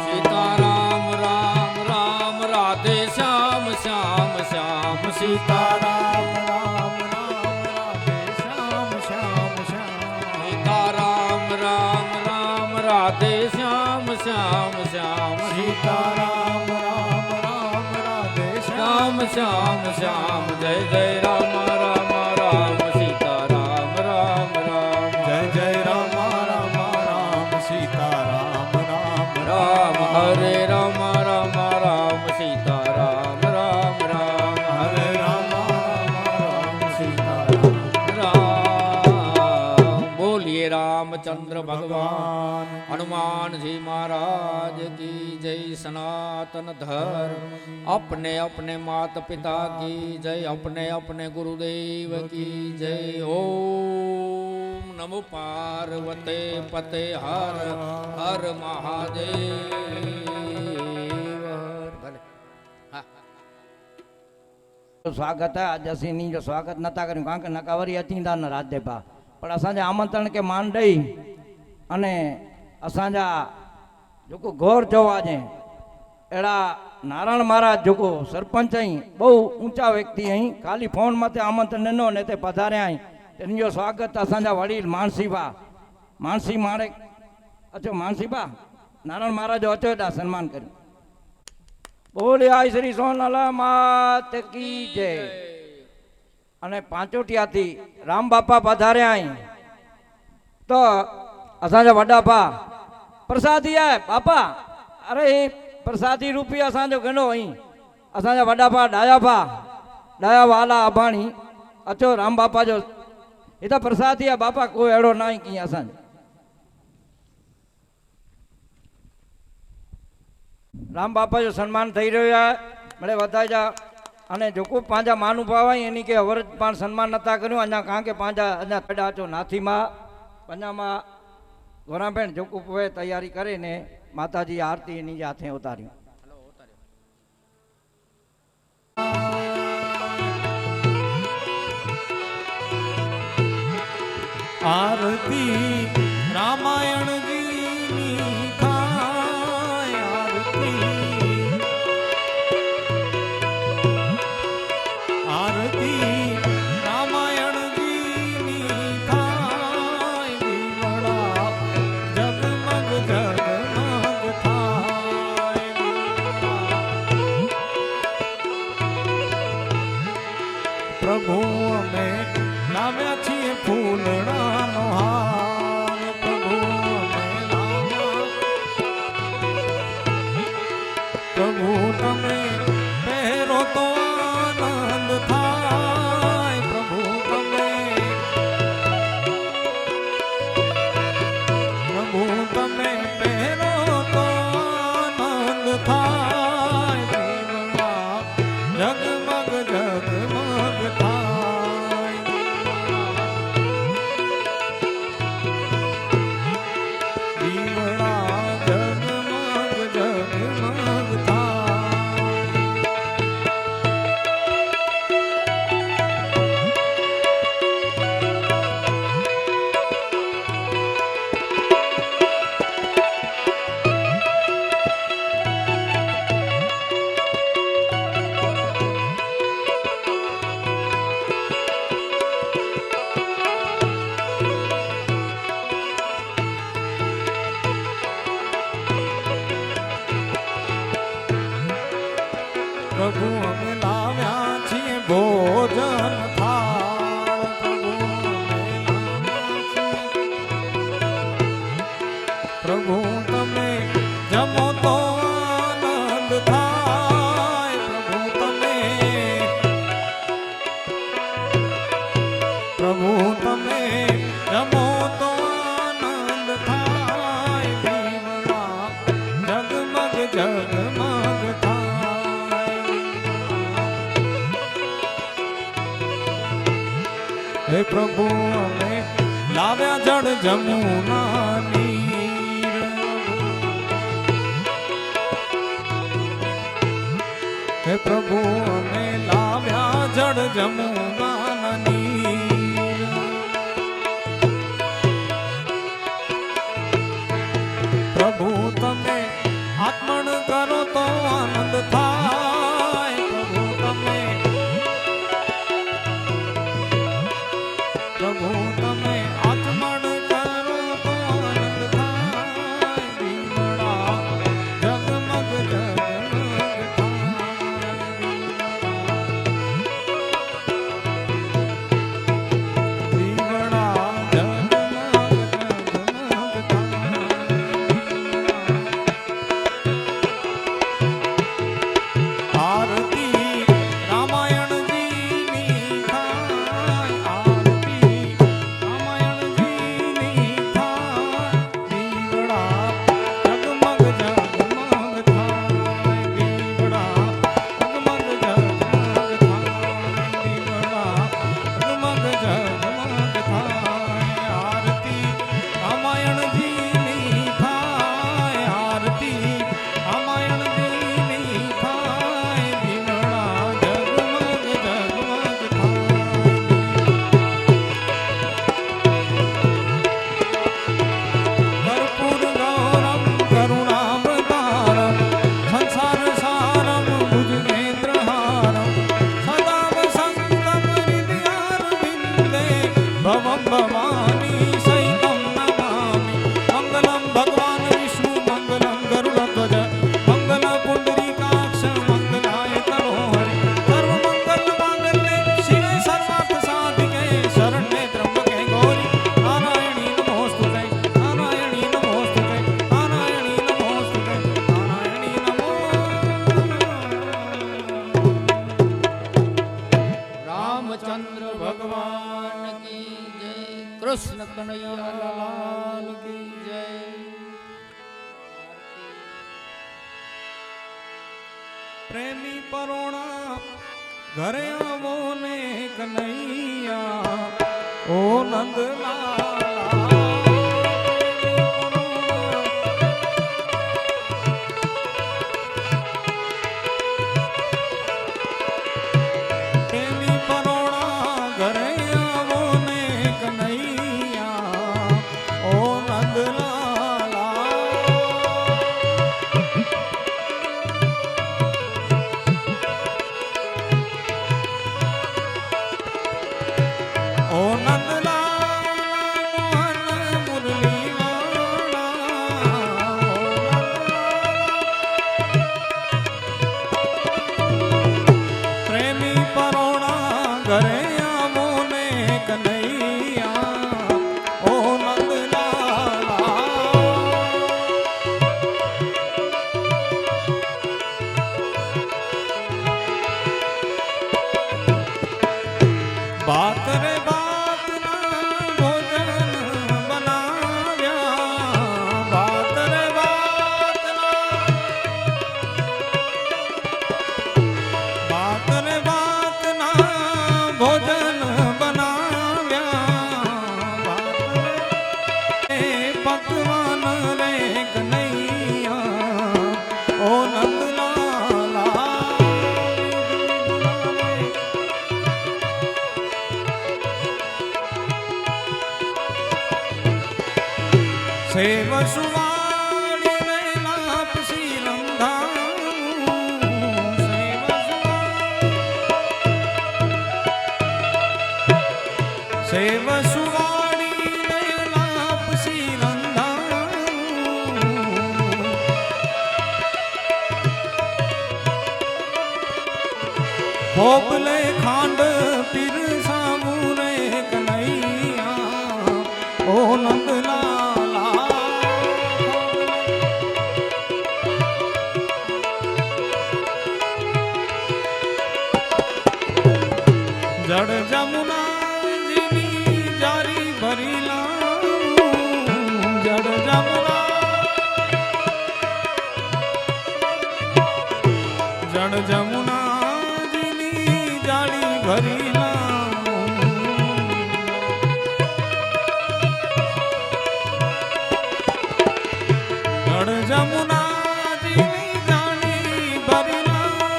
सीता राम राम राम राधे श्याम श्याम श्याम सीता राम राम राधे श्याम श्याम श्याम सीता राम राम राम राधे श्याम श्याम श्याम सीता राम राम राधे श्याम श्याम श्याम जय जय राम राम राम सीता राम राम राम जय जय राम राम राम सीता राम राम राम हरे राम राम राम सीता राम राम राम हरे राम राम सीता राम बोलिए रामचंद्र भगवान हनुमान जी महाराज की जय सनातन धर्म अपने अपने माता पिता की जय अपने अपने गुरुदेव की जय ओम नमो पार्वते पते हर हर महादेव स्वागत है आज असी नी जो स्वागत नता करूं कारण के नकावरी अचींदा न रात देपा पर असांजे आमंत्रण के मान ॾेई अने असांजा जेको गौर चवा जे अड़ा नारायण महाराज जेको सरपंच आई बहु ऊंचा व्यक्ति आई खाली फोन मते आमंत्रण ॾिनो ने ते पधारिया आई इन जो स्वागत असांजा वडील मानसी बा मानसी मारे अचो मानसी बा नारायण महाराज जो अचो एॾा सन्मान करियो बोले आई श्री सोनल मात की जय अने पांचोटिया थी राम बापा पधारिया आई तो असांजा वॾा भा प्रसादी है बापा अरे प्रसादी रूपी असांजो घणो आई असांजा वॾा भा डाया वाला अबाणी अचो राम बापा जो ये तो प्रसादी है बापा कोई अड़ो ना ही की असांजो राम बापा जो सम्मान थी रह्यो है मळे वधाई जा अने जेको पांजा महानुभाव आई एनी के अवर पाण सम्मान नथा कर्यूं अञा कां के पांजा अञा पेडा अचो नाथी मां पंजा मां गोरा भेण जेको पोइ तैयारी करे ने माताजी आरती एनी जे हाथे उतारियूं આરતી રામાયણજીની થાય આરતી રામાયણજીની થાય દીવડા જગમગ જગમગ થાય પ્રભુ અમે લાવ્યા છીએ ફૂલડાનો હાર પ્રભુ અમે લાવ્યા પ્રભુ તમે પહેરો તો આનંદ થાય પ્રભુ તમે પહેરો તો આનંદ થાય દીવડા જગમગ જગમગ થાય દીવડા જગમગ જગમગ થાય પ્રભુ અમે લાવ્યા છીએ ભોજન થાળ પ્રભુ અમે લાવ્યા છીએ પ્રભુ તમે જમો તો આનંદ થાય પ્રભુ તમે જમો તો આનંદ થાય દીવડા જગમગ જગમગ થાય હે પ્રભુ અમે લાવ્યા જળ જમુના નીર હે પ્રભુ અમે લાવ્યા જળ જમુના નીર પ્રભુ તમે આત્મણ કરો તો આનંદ થાય પ્રભુ તમે આત્મણ કરો તો આનંદ થાય દીવડા જગમગ જગમગ દીવડા કૃષ્ણ કનૈયા લાલ કી જય. પ્રેમી પરોણા ઘરે આવો ને કનૈયા ઓ નંદલાલા પ્રેમી પરોણા ઘરે આવો ને કનૈયા સેવ સુવાળી વેલા પસી રંધાવું સેવ સુવાળી વેલા પસી રંધાવું ભોગલે ખાંડ પીરસાવું રે કનૈયા ઓ નંદલાલા જડ જમુનાજીની જારી ભરી લાવું જડ જમુનાજીની જાળી ભરી લાવું જડ જમુનાજીની જાળી ભરી લાવું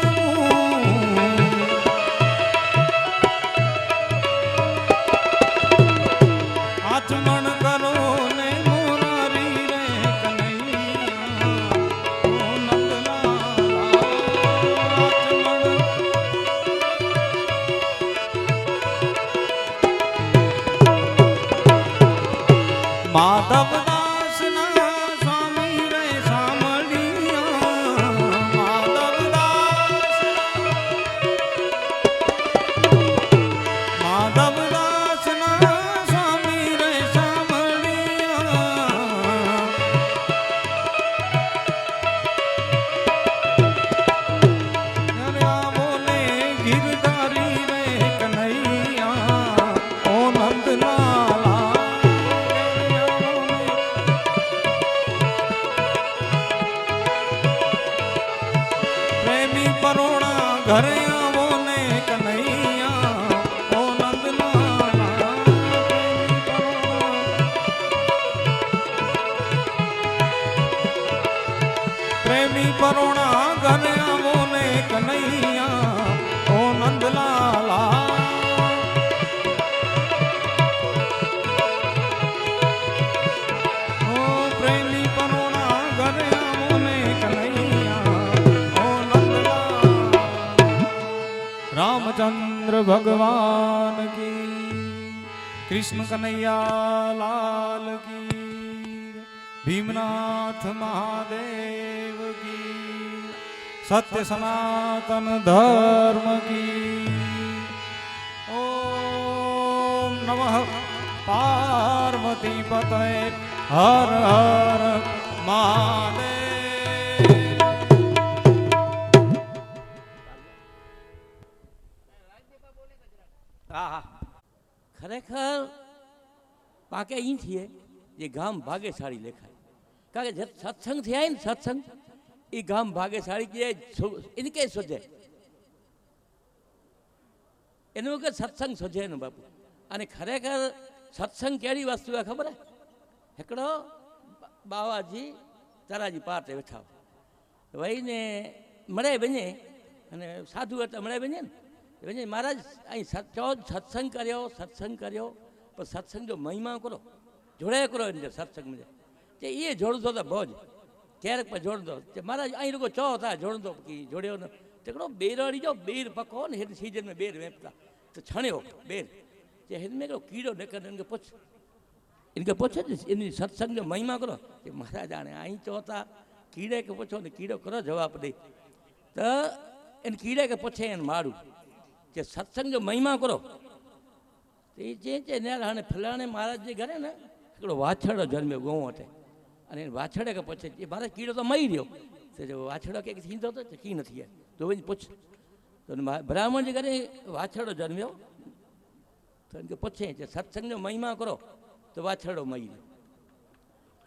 આચમણ કરો ને મોરારી રે કનૈયા ઓ નંદલાલા આચમણ માધવદાસ ના સ્વામી રે સામળિયા માધવદાસ ના સ્વામી રે સામળિયા આવો ને ગિરધારી રે કનૈયા ઓ નંદલાલા પ્રેમી પરોણા ઘરે આવો ને કનૈયા ઓ નંદલાલા પ્રેમી પરોણા ઘરે આવો ને કનૈયા ઓ નંદલાલા ઓ પ્રેમી પરોણા ઘરે આવો ને કનૈયા ઓ નંદલાલા રામચંદ્ર ભગવાન કી કૃષ્ણ કનૈયા લાલ કી ભીમનાથ મહાદેવ કી સત્ય સનાતન ધર્મ કી ઓમ નમઃ પાર્વતી પતય હર હર મહાદેવ હા હા ખરેખર પાકે અહીંથી જે ગામ ભાગ્યશાળી લેખાય કારણ કે સત્સંગ થયા ને સત્સંગ એ ગામ ભાગ્યશાળી કે એને કઈ શોધે એનું કે સત્સંગ શોધે ને બાપુ અને ખરેખર સત્સંગ કેવી વસ્તુ હે ખબર હે હિકड़ो બાવાજી તરાજી પાટે બેઠા વહીને મળે બને અને સાધુ હતા મળે બને ને બને મહારાજ અહીં સત્સંગ કર્યો પણ સત્સંગ જો મહિમા કરો જોડે કરો એને સત્સંગ તે એ જોડતો હતા બહુ જ ક્યારેક પણ જોડતો તે મહારાજ અહીં લોકો ચો હતા જોડતો કે જોડ્યો ને તેકડો બેરાડી જો બેર પકો ને હેઠ સીઝન में બેર વેપતા તો છણ્યો બેર તે હેઠ મેં કીડો નકર એને પૂછ इनके पूछे इन सत्संग जो महिमा करो कि महाराज आने आई चौथा कीड़े के पूछो ने कीड़ो करो जवाब दे तो इन कीड़े के पूछे इन मारू कि सत्संग जो महिमा करो तो ये ने हाणे फलाणे महाराज जे घरे ने हिकिड़ो वाछड़ो जन्मियो गौ वटे अने वाछड़े के पूछे ये महाराज कीड़ो तो मरी रहियो तो जो वाछड़ो के थींदो तो की न थिए तो वञी पूछ तो ब्राह्मण जे घरे वाछड़ो जन्मियो तो इनके पूछे कि सत्संग जो महिमा करो तो वाछड़ो मरी रहियो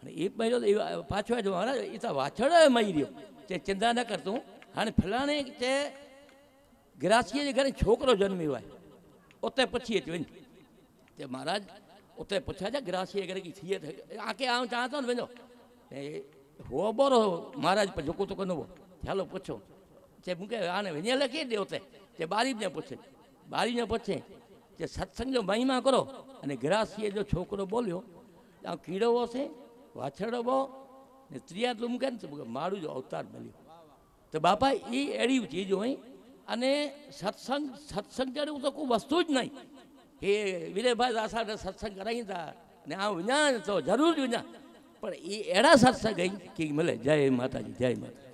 અને એ મર્યો પાછો જો महाराज એ તો વાછડો મરી રહ્યો તે ચિંતા ન કરતું હાणे ફલાણે તે गिरासीअ जे घरे छोकिरो ॼमियो आहे उते पुछी अच वञ ते महाराज उते पुछा जा गिरासीअ जे घरे की थिए आके आउं चवां थो न वञो हो बोरो महाराज पर झुको तो कंदो हो हलो पुछो चए मूंखे हाणे वञे कीअं ॾियो उते चए ॿारी ने पुछे ॿारी ने पुछे चए सत्संग जो महिमा करो अने गिरासीअ जो छोकिरो बोलियो कीड़ो होसीं વાછરડો બહુ ને ત્રિયા તું મૂકે ને તો મારું જો અવતાર મળ્યો તો બાપા એ એડી ચીજ હોય અને સત્સંગ ત્યારે હું તો કોઈ વસ્તુ જ નહીં કે વિરેભાઈ દાસાને સત્સંગ કરાવી હતા ને આ વિના તો જરૂર વિના પણ એ એડા સત્સંગ ગઈ કે મળે જય માતાજી જય માતા